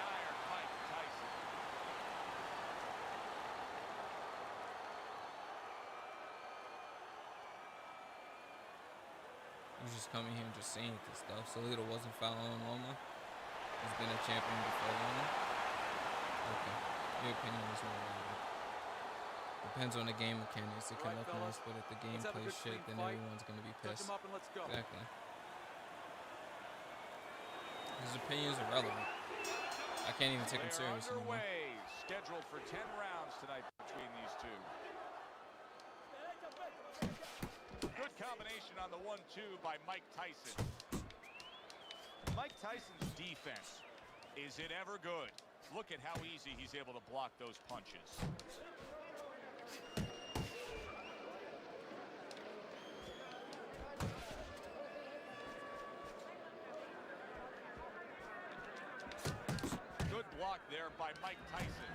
He's just coming here and just saying this stuff. Salito wasn't following Loma. He's been a champion before Loma. Okay. Your opinion is more relevant. Depends on the game mechanics. It can look nice, but if the game plays shit, then everyone's going to be pissed. Exactly. His opinions are relevant. I can't even take him serious anymore. Scheduled for 10 rounds tonight between these two. Good combination on the 1-2 by Mike Tyson. Mike Tyson's defense Is it ever good? Look at how easy he's able to block those punches. Good block there by Mike Tyson.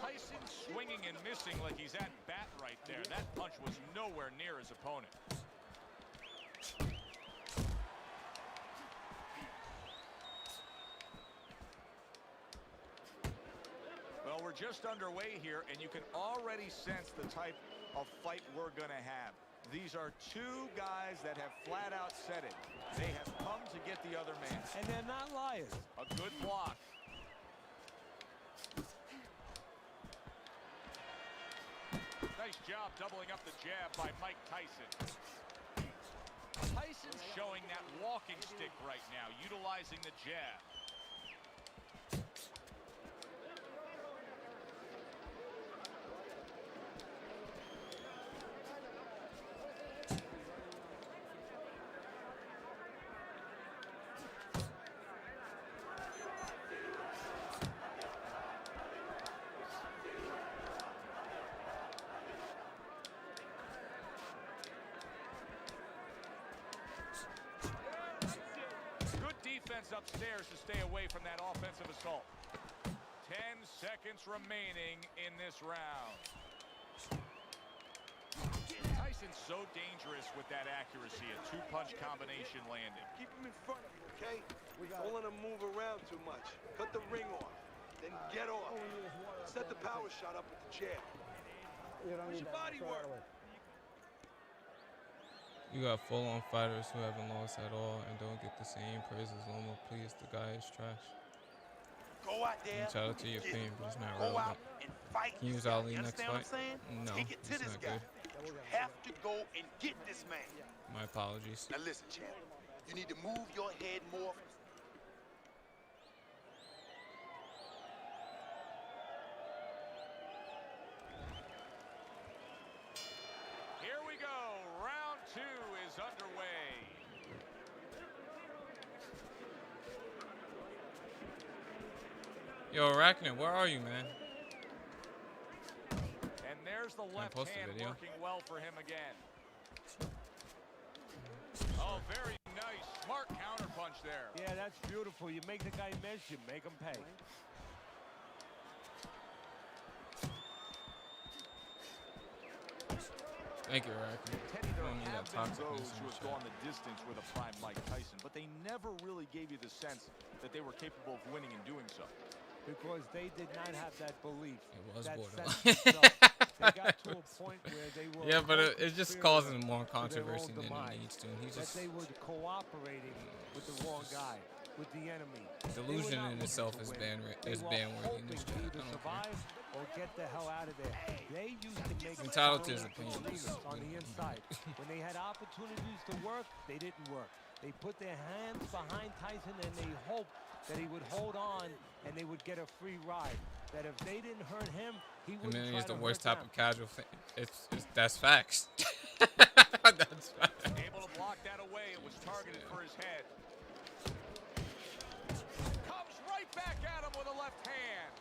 Tyson swinging and missing like he's at bat right there. That punch was nowhere near his opponent. Well, we're just underway here, and you can already sense the type of fight we're going to have. These are two guys that have flat out said it. They have come to get the other man. And they're not liars. A good block. Nice job doubling up the jab by Mike Tyson. Tyson's showing that walking stick right now, utilizing the jab. Defense upstairs to stay away from that offensive assault. 10 seconds remaining in this round. Tyson's so dangerous with that accuracy, a two-punch combination landing. Keep him in front of you, okay? Don't let him move around too much. Cut the ring off, then get off. Set the power shot up with the jab. Where's your body work? You got full-on fighters who haven't lost at all and don't get the same praise as Lomo. Please, the guy is trash. Go out there. Entitled to your opinion, but it's not Go relevant. out and fight. Can you use this guy. Ali You next understand what I'm fight? saying? No, Take it to it's this not guy. good. You have to go and get this man. My apologies. Now listen, champ. You need to move your head more. Here we go. Round 2 is underway. Yo, Arachnid, where are you, man? And there's the left post a hand video. working well for him again. Oh, very nice. Smart counterpunch there. Yeah, that's beautiful. You make the guy miss, you make him pay. Thank you, Arachnid. Teddy, there Don't need have that been toxicness those in who the have chat. gone the distance with a prime Mike Tyson, but they never really gave you the sense that they were capable of winning and doing so. Because they did not have that belief. It was that borderline. sense of self. They got to a point where they were Yeah, but it just superior causes more to their own controversy than demise. it needs to. And he That just they were cooperating with the wrong guy, with the enemy. They were delusion not in looking itself to is win. They were ban-worthy in this hoping chat. to either I don't care. survive or get the hell out of there. They used to make Entitled to his financial opinions. agreements on the inside. When they had opportunities to work, they didn't work. They put their hands behind Tyson and they hoped that he would hold on and they would get a free ride. That if they didn't hurt him, he And wouldn't then try he's to the worst hurt type them. of casual fan. That's facts. That's facts. Able to block that away. It was targeted for his head. Comes right back at him with a left hand.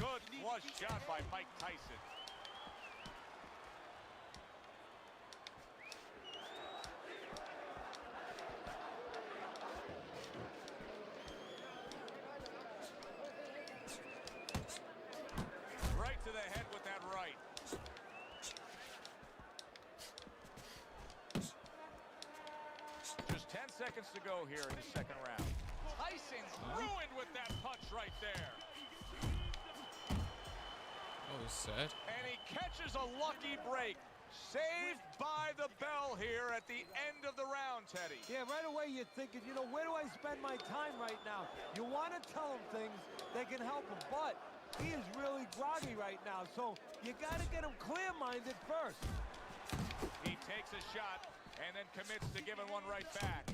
Good flush shot by Mike Tyson. Right to the head with that right. Just 10 seconds to go here in the second round. Tyson's ruined with that punch right there. That was sad. And he catches a lucky break. Saved by the bell here at the end of the round, Teddy. Yeah, right away you're thinking, you know, where do I spend my time right now? You want to tell him things that can help him, but he is really groggy right now, so you got to get him clear-minded first. He takes a shot and then commits to giving one right back.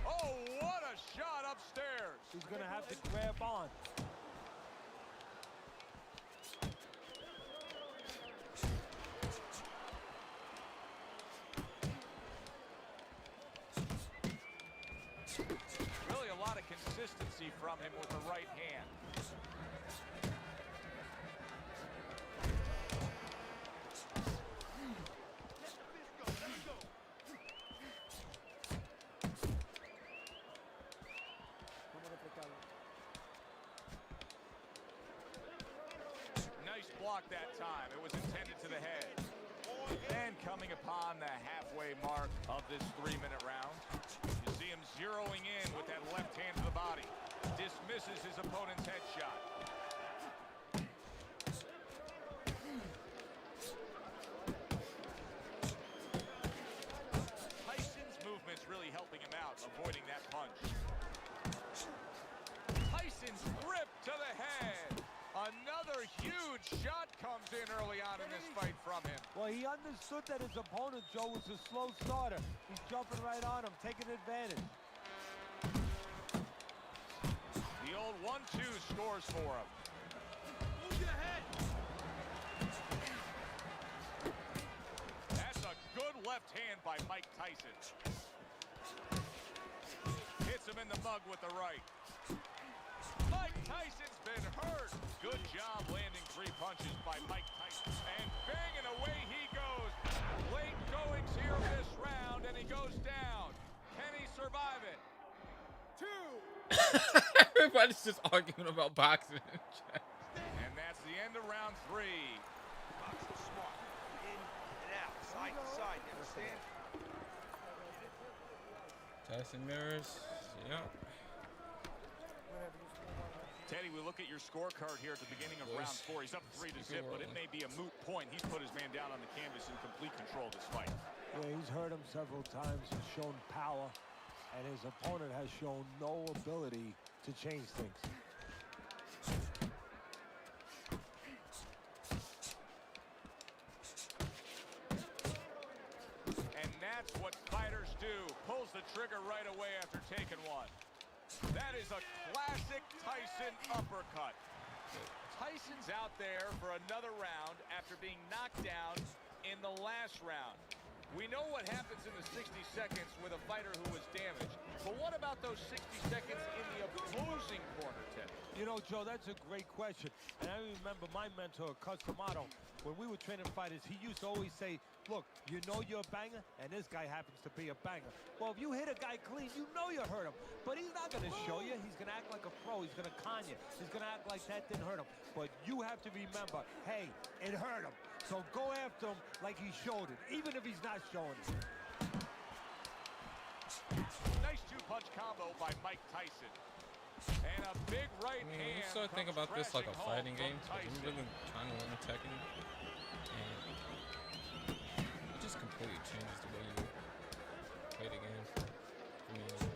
Oh, what a shot upstairs. He's going to have to grab on. Really a lot of consistency from him with the right hand. Nice block that time. It was intended to the head. And coming upon the halfway mark of this 3-minute round, you see him zeroing in with that left hand to the body. Dismisses his opponent's headshot. Tyson's movement's really helping him out, avoiding that punch. Tyson's rip to the head. Another huge shot comes in early on in this fight from him. Well, he understood that his opponent, Joe, was a slow starter. He's jumping right on him, taking advantage. The old 1-2 scores for him. Move your head. That's a good left hand by Mike Tyson. Hits him in the mug with the right. Mike Tyson's been hurt. Good job landing 3 punches by Mike Tyson. And banging away he goes. Late goings here in this round, and he goes down. Can he survive it? 2. Everybody's just arguing about boxing. And that's the end of round 3. Boxing smart. In and out, side to side. You understand? Tyson mirrors. Yep. Teddy, we look at your scorecard here at the beginning of round 4. He's up 3-0, but it may be a moot point. He's put his man down on the canvas in complete control of this fight. Yeah, he's hurt him several times. He's shown power, and his opponent has shown no ability to change things. And that's what fighters do. Pulls the trigger right away after taking one. That is a classic Tyson uppercut. Tyson's out there for another round after being knocked down in the last round. We know what happens in the 60 seconds with a fighter who was damaged. But what about those 60 seconds in the opposing corner, Ted? You know, Joe, that's a great question. And I remember my mentor, Customato, when we were training fighters, he used to always say, look, you know you're a banger, and this guy happens to be a banger. Well, if you hit a guy clean, you know you hurt him. But he's not going to show you. He's going to act like a pro. He's going to con you. He's going to act like that didn't hurt him. But you have to remember, hey, it hurt him. So go after him like he showed it, even if he's not showing it. Nice 2-punch combo by Mike Tyson. And a big right hand. You start thinking about this like a fighting game. I'm really trying to learn Tekken. And it just completely changes the way you play the game. For me, anyway.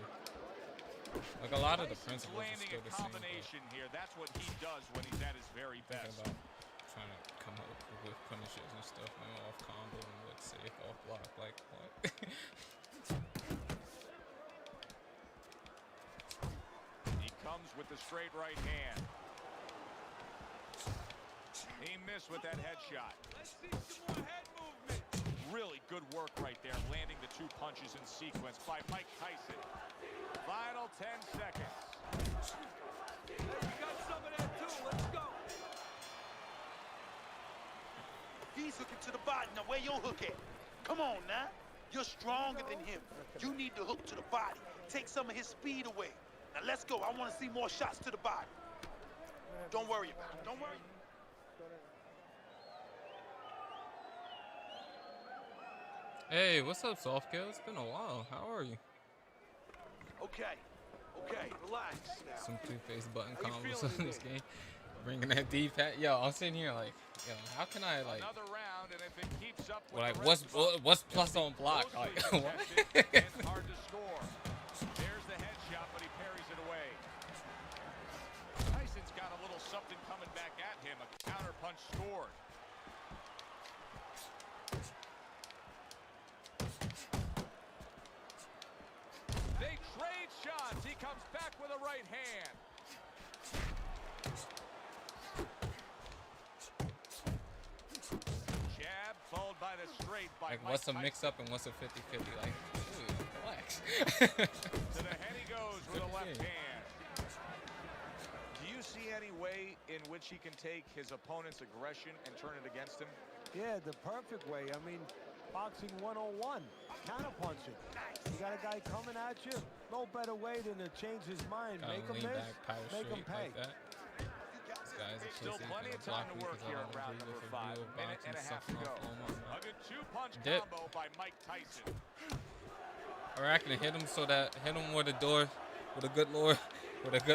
Like a lot of the principles are still the same. Combination here. That's what he does when he's at his very best. About trying to come up with punishes and stuff, man, off combo and what's safe, off block, like what? He comes with the straight right hand. He missed with that headshot. Let's see some more head movement. Really good work right there, landing the 2 punches in sequence by Mike Tyson. Final 10 seconds. Hey, we got some of that too. Let's go. He's hooking to the body. Now where your hook at? Come on now. You're stronger than him. You need to hook to the body. Take some of his speed away. Now let's go. I want to see more shots to the body. Don't worry about it. Don't worry. Hey, what's up, Softkill? It's been a while. How are you? Okay. Okay. Relax now. Some two-faced button How you combos feeling in this today? game. Bringing that D-pad. Yo, I'm sitting here like, yo, how can I like, Another round, and if it keeps up with like the rest of what's plus on block? Closely Like, what? contested and hard to score. There's the headshot, but he parries it away. Tyson's got a little something coming back at him. A counter punch scored. They trade shots. He He comes back with a right hand. Jab followed by the straight by Like, Mike what's a Tyson. mix-up and what's a 50-50? Like, dude, relax. To the head he goes with a left hand. Do you see any way in which he can take his opponent's aggression and turn it against him? Yeah, the perfect way. I mean, boxing 101, counterpunching. You got a guy coming at you, no better way than to change his mind, Gotta make him lean miss, back, power make him straight pay. like that. This guy's a Still pussy. plenty He'll of time block to me work 'cause I here don't in round agree number with 5. the A minute and a half to go. A good 2-punch Dip. combo by Mike Tyson. Or I can hit him with a door, with a good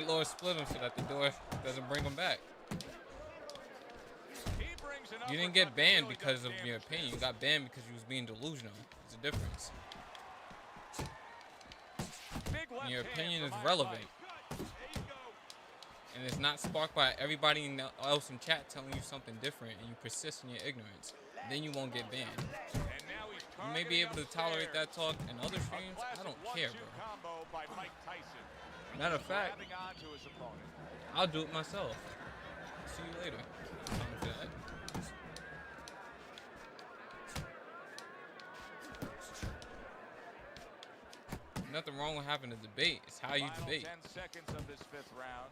lord split him so that the door doesn't bring him back. He brings an You didn't uppercut get that banned really because does of your damage opinion. there. You got banned because you was being delusional. There's a difference. Big left And your hand opinion is from Iron relevant. Mike. And it's not sparked by everybody else in chat telling you something different, and you persist in your ignorance. Then you won't get banned. And now he's You may be able to tolerate upstairs. that talk in other A streams. I classic don't care, 1-2 bro. combo by Mike Tyson. Matter of fact, Grabbing onto his opponent. I'll do it myself. See you later. Time for that. Nothing wrong with having a debate. It's how you Final debate. 10 seconds of this 5th round.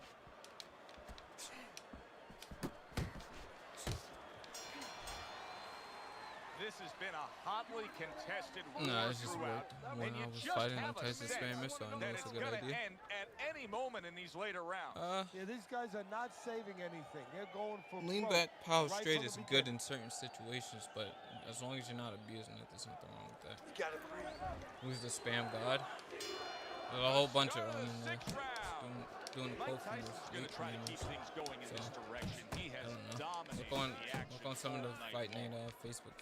This has been a hotly contested war Nah, it's just throughout. worked when And I you was just fighting have on a Tyson sense Spammer, so I know that it's a it's good gonna idea. end at any moment in these later rounds. Yeah, these guys are not saving anything. They're going for Lean broke back, power right straight from is the good beginning. in certain situations, but as long as you're not abusing it, there's nothing wrong with that. You gotta breathe. Who's the spam god? There's a whole bunch of Start them the in there 6th round. doing the Mike poke moves, Tyson's going to leap try to moves. keep things going in this So, direction. He I has don't know. dominated the action Look on some of the all night Fight long. Night Facebook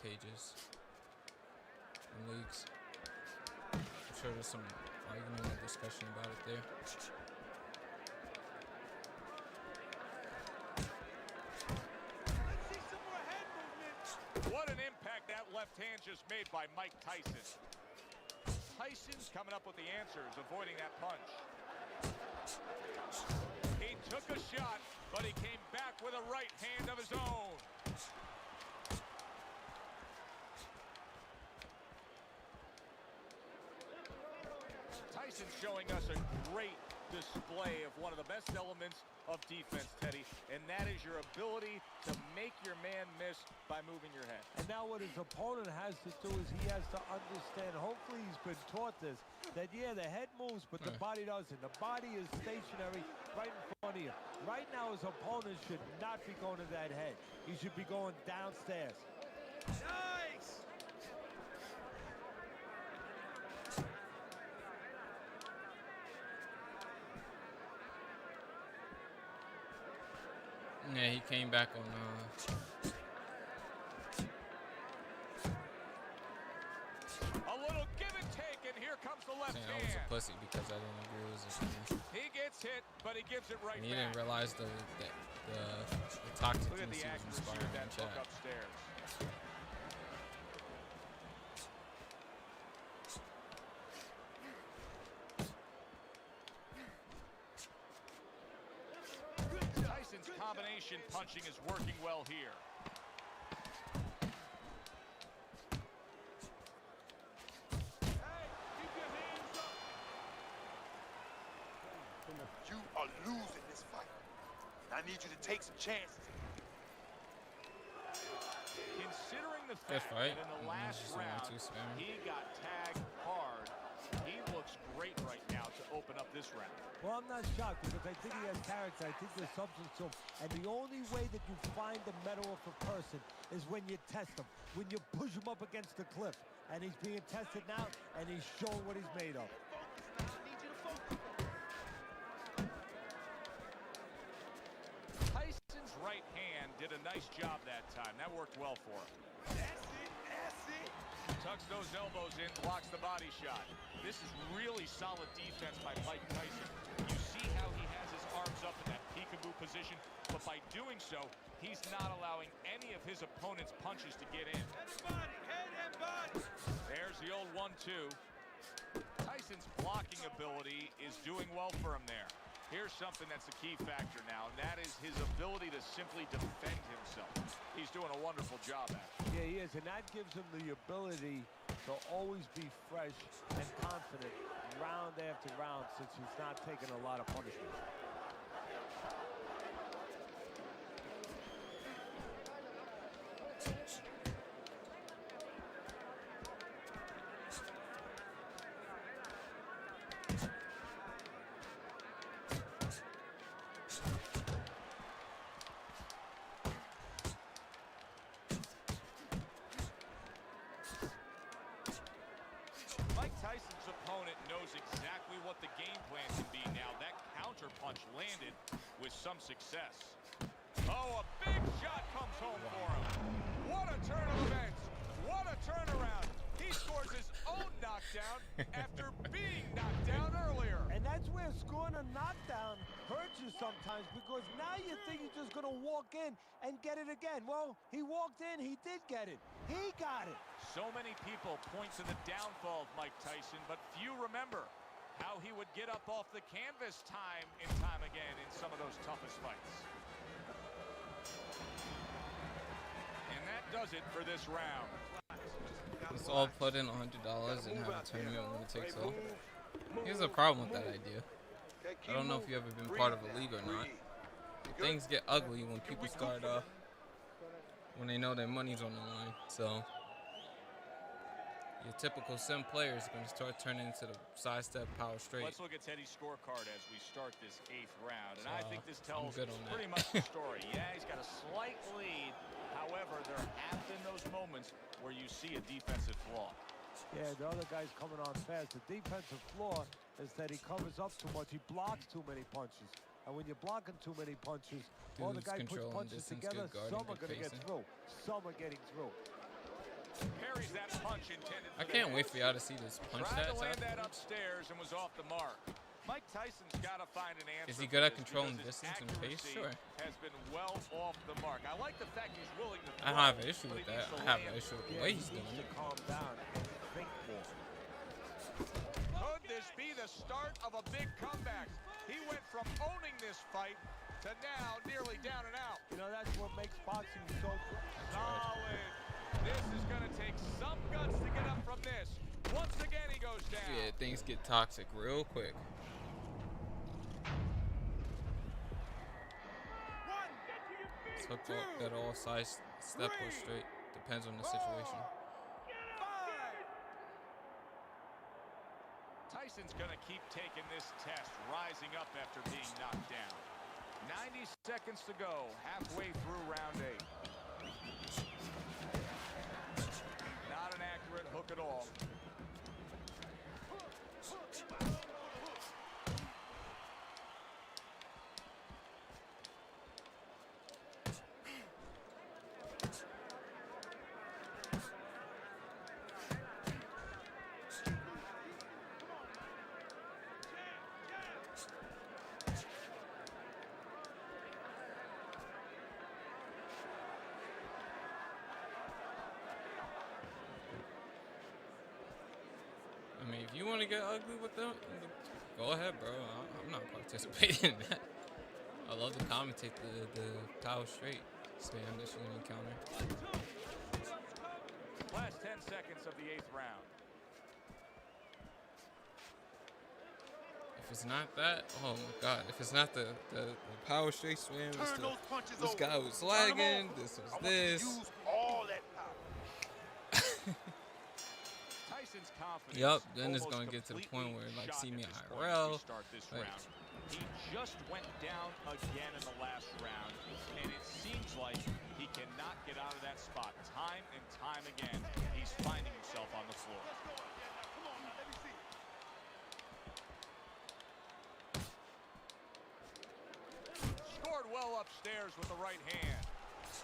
pages and leagues. I'm sure there's some argument or discussion about it there. What an impact that left hand just made by Mike Tyson. Tyson's coming up with the answers, avoiding that punch. He took a shot, but he came back with a right hand of his own. Tyson's showing us a great display of one of the best elements of defense, Teddy, and that is your ability to make your man miss by moving your head. And now what his opponent has to do is he has to understand, hopefully he's been taught this, that yeah, the head moves, but the body doesn't. The body is stationary right in front of you. Right now his opponent should not be going to that head. He should be going downstairs. Nice! Yeah, he came back on A little give and take, and here comes the left saying I was a hand. pussy because I didn't agree with his opinion. He gets hit, but he gives it right And he back. didn't realize the toxic Look at the was accuracy of inspiring that in hook chat. upstairs. Tyson's combination punching is working well here. You are losing this fight. I need you to take some chances. Considering the Good fact fight. that in the Mm, last just a round 1-2 spammer. he got tagged hard, he looks great right now to open up this round. Well, I'm not shocked because I think he has character. I think there's substance to him. And the only way that you find the metal of a person is when you test him, when you push him up against the cliff. And he's being tested now, and he's showing what he's made of. Tyson's right hand did a nice job that time. That worked well for him. That's it, that's it. Tucks those elbows in, blocks the body shot. This is really solid defense by Mike Tyson. You see how he has his arms up in that peekaboo position, but by doing so, he's not allowing any of his opponent's punches to get in. Head and body, head and body. There's the old 1-2. Tyson's blocking ability is doing well for him there. Here's something that's a key factor now, and that is his ability to simply defend himself. He's doing a wonderful job at it. Yeah, he is, and that gives him the ability to always be fresh and confident round after round since he's not taking a lot of punishment. Mike Tyson's opponent knows exactly what the game plan can be now. That counter punch landed with some success. Oh, a big shot comes home for him. What a turn of events. What a turnaround. He scores his own knockdown after being knocked down earlier. And that's where scoring a knockdown hurts you sometimes, because now you think you're just going to walk in and get it again. Well, he walked in, he did get it. He got it. So many people point to the downfall of Mike Tyson, but few remember how he would get up off the canvas time and time again in some of those toughest fights. And that does it for this round. Let's all put in $100 and have a tournament when it takes off. Here's a problem with that idea. I don't know if you've ever been part of a league or not. Things get ugly when people start when they know their money's on the line. So your typical sim player is going to start turning into the sidestep power straight. Let's look at Teddy's scorecard as we start this 8th round. And I think this tells good on pretty much the story. Yeah, he's got a slight lead. However, there have been those moments where you see a defensive flaw. Yeah, the other guy's coming on fast. The defensive flaw is that he covers up too much. He blocks too many punches. And when you're blocking too many punches, all the guy puts punches together, some are going to get through. Some are getting through. Parries that punch intended for I can't wait for y'all to see this punch Tried to stats. land that upstairs and was off the mark. Mike Tyson's got to find an answer. Is he good at for this controlling because his distance and pace? accuracy Sure. Has been well off the mark. I like the fact he's willing to I don't have an issue with that. I have an issue with the way he's doing to it. calm down and think more. Could this be the start of a big comeback? He went from owning this fight to now nearly down and out. You know, that's what makes boxing so good. Solid. This is going to take some guts to get up from this. Once again, he goes down. Yeah, things get toxic real quick. Let's hook that all side step or straight. Depends on the situation. Tyson's going to keep taking this test, rising up after being knocked down. 90 seconds to go, halfway through round 8. Not an accurate hook at all. I mean, if you want to get ugly with them, go ahead, bro. I'm not participating in that. I love to commentate the power straight spam that you're going to encounter. Last 10 seconds of the 8th round. If it's not that, oh my God. If it's not the power straight spam, it's Turn those punches this over. guy was Turn 'em lagging, over. this was I want this. you to use all that power. Tyson's confidence. Yep, then it's almost gonna get to the point where, like, shot see me at this IRL. point as we start this Like, round. He just went down again in the last round, and it seems like he cannot get out of that spot. Time and time again, he's finding himself on the floor. Come on, let me see. Scored well upstairs with the right hand.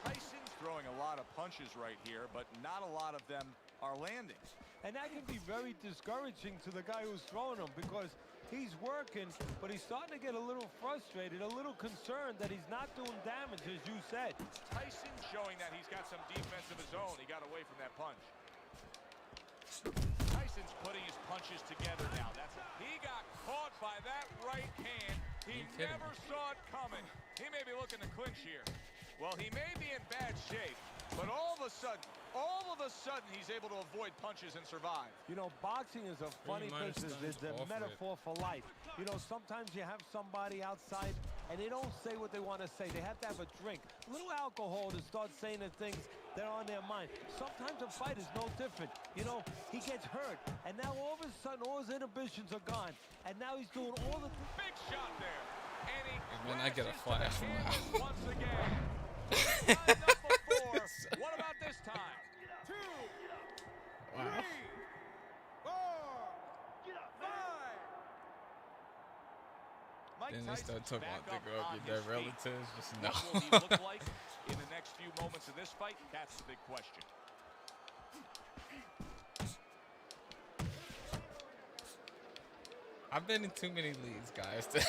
Tyson's throwing a lot of punches right here, but not a lot of them are landing. And that can be very discouraging to the guy who's throwing them, because he's working, but he's starting to get a little frustrated, a little concerned that he's not doing damage, as you said. Tyson's showing that he's got some defense of his own. He got away from that punch. Tyson's putting his punches together now. That's kidding never me? saw it coming. He may be looking to clinch here. Well, he may be in bad shape, but all of a sudden, he's able to avoid punches and survive. You know, boxing is a funny minus business. tons It's a off of metaphor for life. You know, sometimes you have somebody outside and they don't say what they want to say. They have to have a drink, a little alcohol to start saying the things that are on their mind. Sometimes a fight is no different. You know, he gets hurt, and now all of a sudden all his inhibitions are gone, and now he's doing all the Big shot there. And he Man, I get a crashes to the flash. canvas once again. Lined up before. What about this time? 2, Wow. 3, 4, 5. Mike Then they Tyson's start talking back about they up go on get his their feet. relatives. Just no. What will he look like in the next few moments of this fight? That's the big question. I've been in too many leagues, guys, to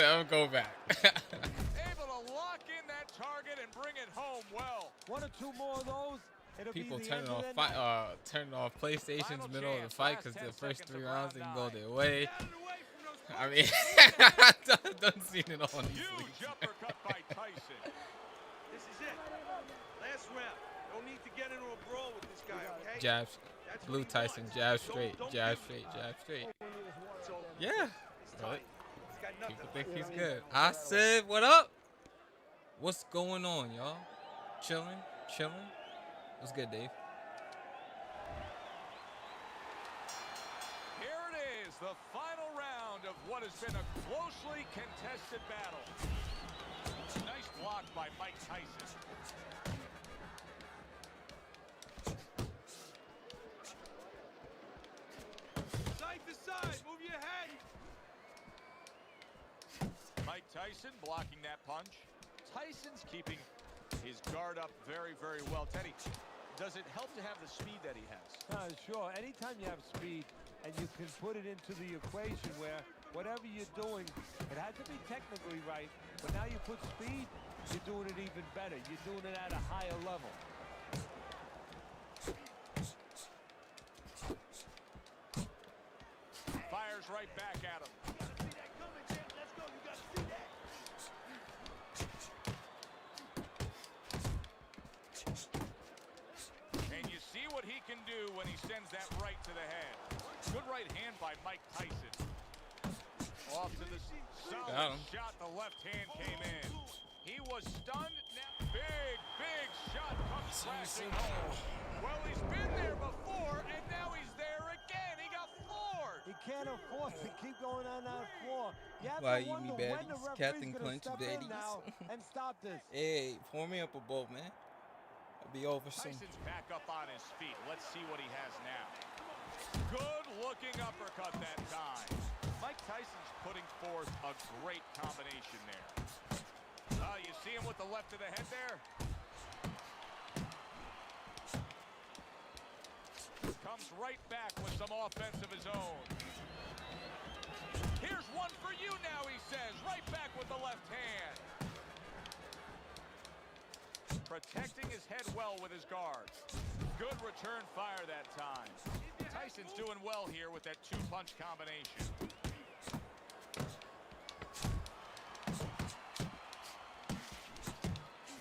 ever go back. Able to lock in that target and bring it home well. 1 or 2 more of those. It'll People be the turning end of off the night. turning off PlayStation's Final middle of the chance, fight last because 10 the first seconds 3 of rounds round didn't go 9. their way. I mean, don't see it on these Huge leagues. uppercut by Tyson. This is it. Last round. No need to get into a brawl with this guy, okay? Jabs, That's what Blue he Tyson, wants. jab Don't- straight, don't jab give him- straight, jab straight. So, Yeah, it's right. tight. He's got nothing People think left. he's good. I said, what up? What's going on, y'all? Chilling, chilling. What's good, Dave? Here it is, the final round of what has been a closely contested battle. Nice block by Mike Tyson. Side to side. Move your head. Mike Tyson blocking that punch. Tyson's keeping his guard up very, very well. Teddy, does it help to have the speed that he has? Sure. Anytime you have speed and you can put it into the equation where whatever you're doing, it has to be technically right, but now you put speed, you're doing it even better. You're doing it at a higher level. Fires right back at him. Let's go. You got to see that. And you see what he can do when he sends that right to the head. Good right hand by Mike Tyson. Off to the Got solid him. shot. The left hand came in. He was stunned. Now big shot comes crashing home. Well, he's been there before, and now he's there again. He got floored. He can't afford to keep going on that floor. You have Why to you wonder me when the baddies? referee's Captain gonna Clinch step in baddies. now and stop this. Hey, pour me up a bowl, man. I'll be over soon. Tyson's back up on his feet. Let's see what he has now. Good looking uppercut that time. Mike Tyson's putting forth a great combination there. You see him with the left of the head there? Comes right back with some offense of his own. Here's one for you now, he says. Right back with the left hand. Protecting his head well with his guard. Good return fire that time. Tyson's doing well here with that 2-punch combination.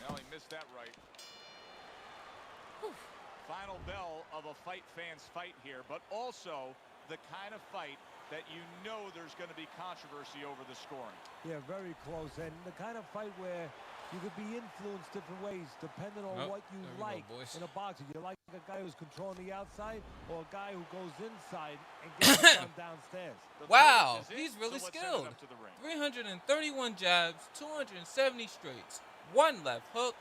No, he missed that right. Final bell of a fight fan's fight here, but also the kind of fight that you know there's going to be controversy over the scoring. Yeah, very close. And the kind of fight where you could be influenced different ways depending on Oh, what you there we go, like boys. in a boxer. You like a guy who's controlling the outside or a guy who goes inside and gets it done downstairs. The Wow, third is in, he's really so let's send it skilled. up to the ring. 331 jabs, 270 straights, 1 left hook,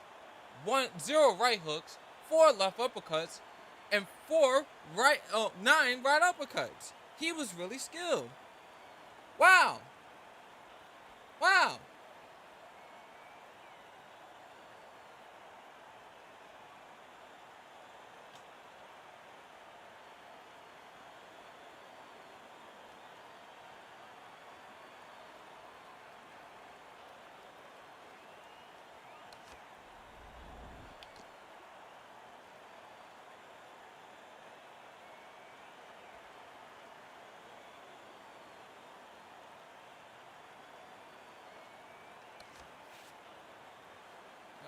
0 right hooks, 4 left uppercuts, and 9 right uppercuts. He was really skilled. Wow. Wow.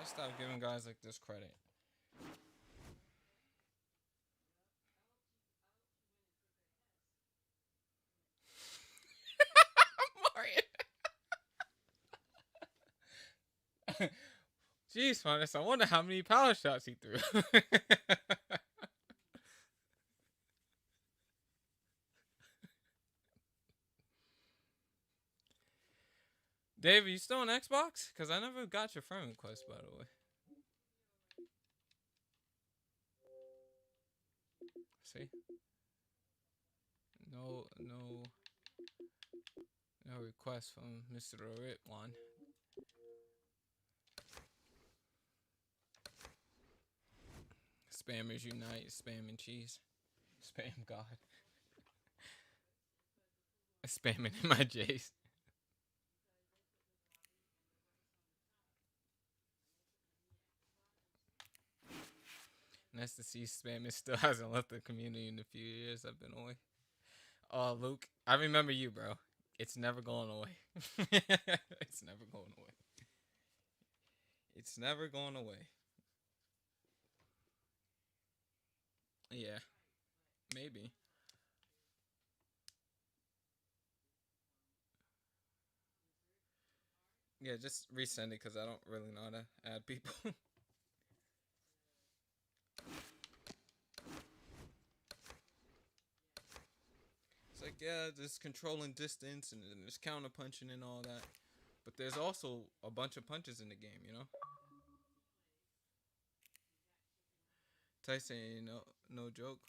Let's stop giving guys like this credit. Mario. Jeez, Funness, I wonder how many power shots he threw. Dave, are you still on Xbox? Because I never got your friend request, by the way. See? No request from Mr. Rit one. Spammers unite, spam and cheese. Spam God. Spamming in my J's. Nice to see Spamming still hasn't left the community in the few years I've been away. Oh, Luke, I remember you, bro. It's never going away. It's never going away. It's never going away. Yeah. Maybe. Yeah, just resend it because I don't really know how to add people. It's like, yeah, there's controlling distance and there's counter punching and all that. But there's also a bunch of punches in the game, you know? Tyson, no joke.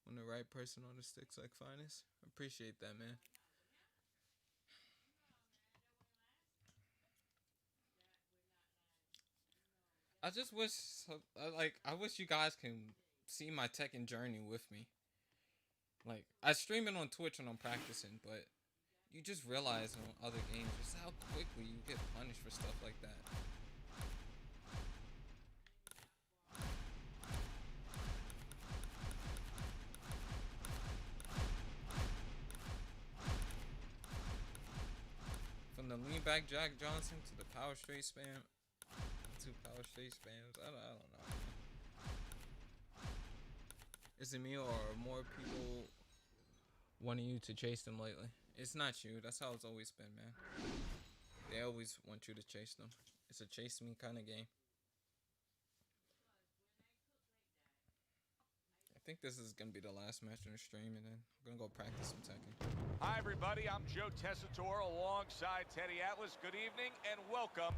When the right person on the sticks like finest. Appreciate that, man. I just wish, I wish you guys can see my Tekken journey with me. Like, I stream it on Twitch when I'm practicing, but you just realize on other games just how quickly you get punished for stuff like that. From the lean back Jack Johnson to the power straight spam, to power straight spams, I don't know. Is it me or are more people wanting you to chase them lately? It's not you. That's how it's always been, man. They always want you to chase them. It's a chase me kind of game. I think this is going to be the last match in the stream, and then I'm going to go practice some Tekken. Hi, everybody. I'm Joe Tessitore alongside Teddy Atlas. Good evening and welcome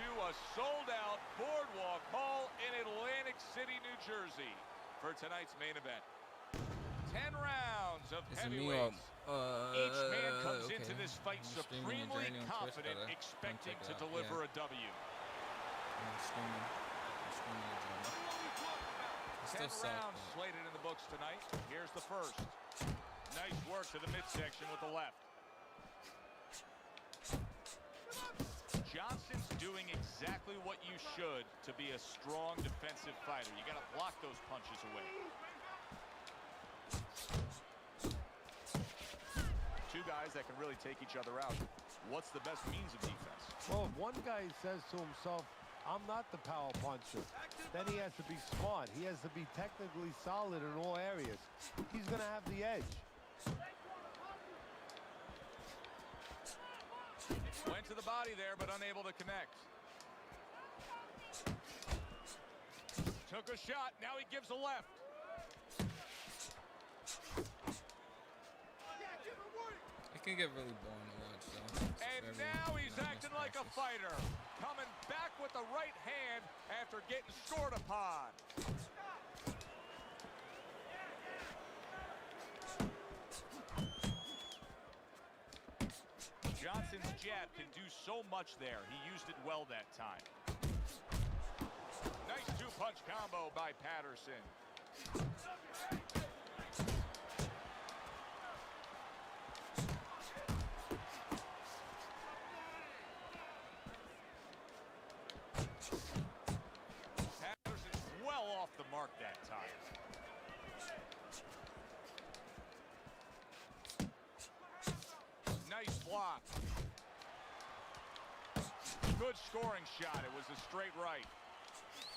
to a sold-out Boardwalk Hall in Atlantic City, New Jersey for tonight's main event. 10 rounds of heavyweights. Each man comes into this fight supremely confident, expecting to deliver a W. 10 rounds slated in the books tonight. Here's the first. Nice work to the midsection with the left. Johnson's doing exactly what you should to be a strong defensive fighter. You got to block those punches away. Two guys that can really take each other out. What's the best means of defense? Well, if one guy says to himself, I'm not the power puncher, then he has to be smart. He has to be technically solid in all areas. He's going to have the edge. Went to the body there, but unable to connect. Took a shot. Now he gives a left. It can get really boring to watch, though. And now he's acting like a fighter. Coming back with the right hand after getting scored upon. Johnson's jab can do so much there. He used it well that time. Nice two-punch combo by Patterson. Patterson's well off the mark that time. Nice block. Good scoring shot. It was a straight right.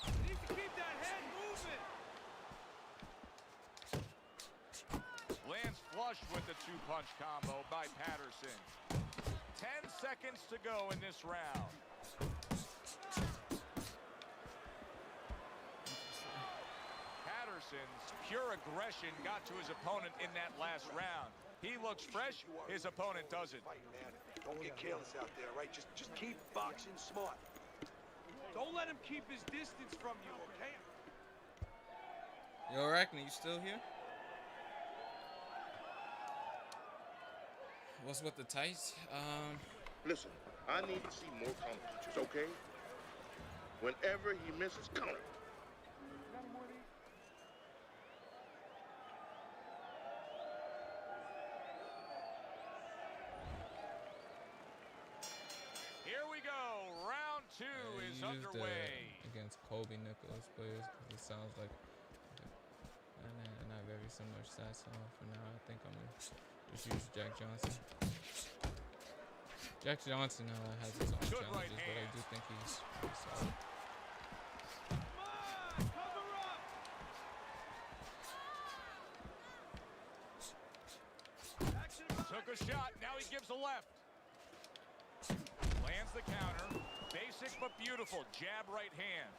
He needs to keep that head moving. Lands flush with the two-punch combo by Patterson. 10 seconds to go in this round. Patterson's pure aggression got to his opponent in that last round. He looks fresh, his opponent doesn't. Don't get careless out there, right? Just keep boxing smart. Don't let him keep his distance from you, okay? Yo, Arachne, you still here? What's with the tights? Listen, I need to see more counter punches, okay? Whenever he misses, counter. Here we go. Round 2 is underway. Against Kobe Nichols players, because it sounds like not very similar stats. So for now, I think I'm gonna just use Jack Johnson. Jack Johnson has his own Good challenges, right but I hand. do think he's solid. Took a shot, now he gives a left. Lands the counter. Basic but beautiful. Jab right hand.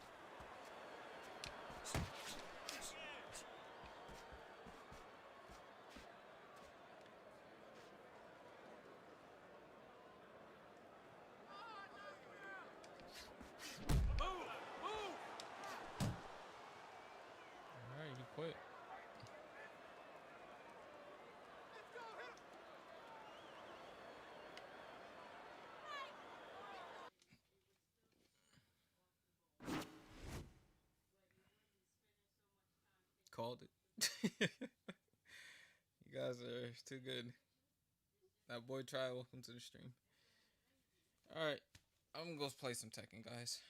Alright, he quit. Called it. You guys are too good. That boy Try, welcome to the stream. Alright, I'm gonna go play some Tekken, guys.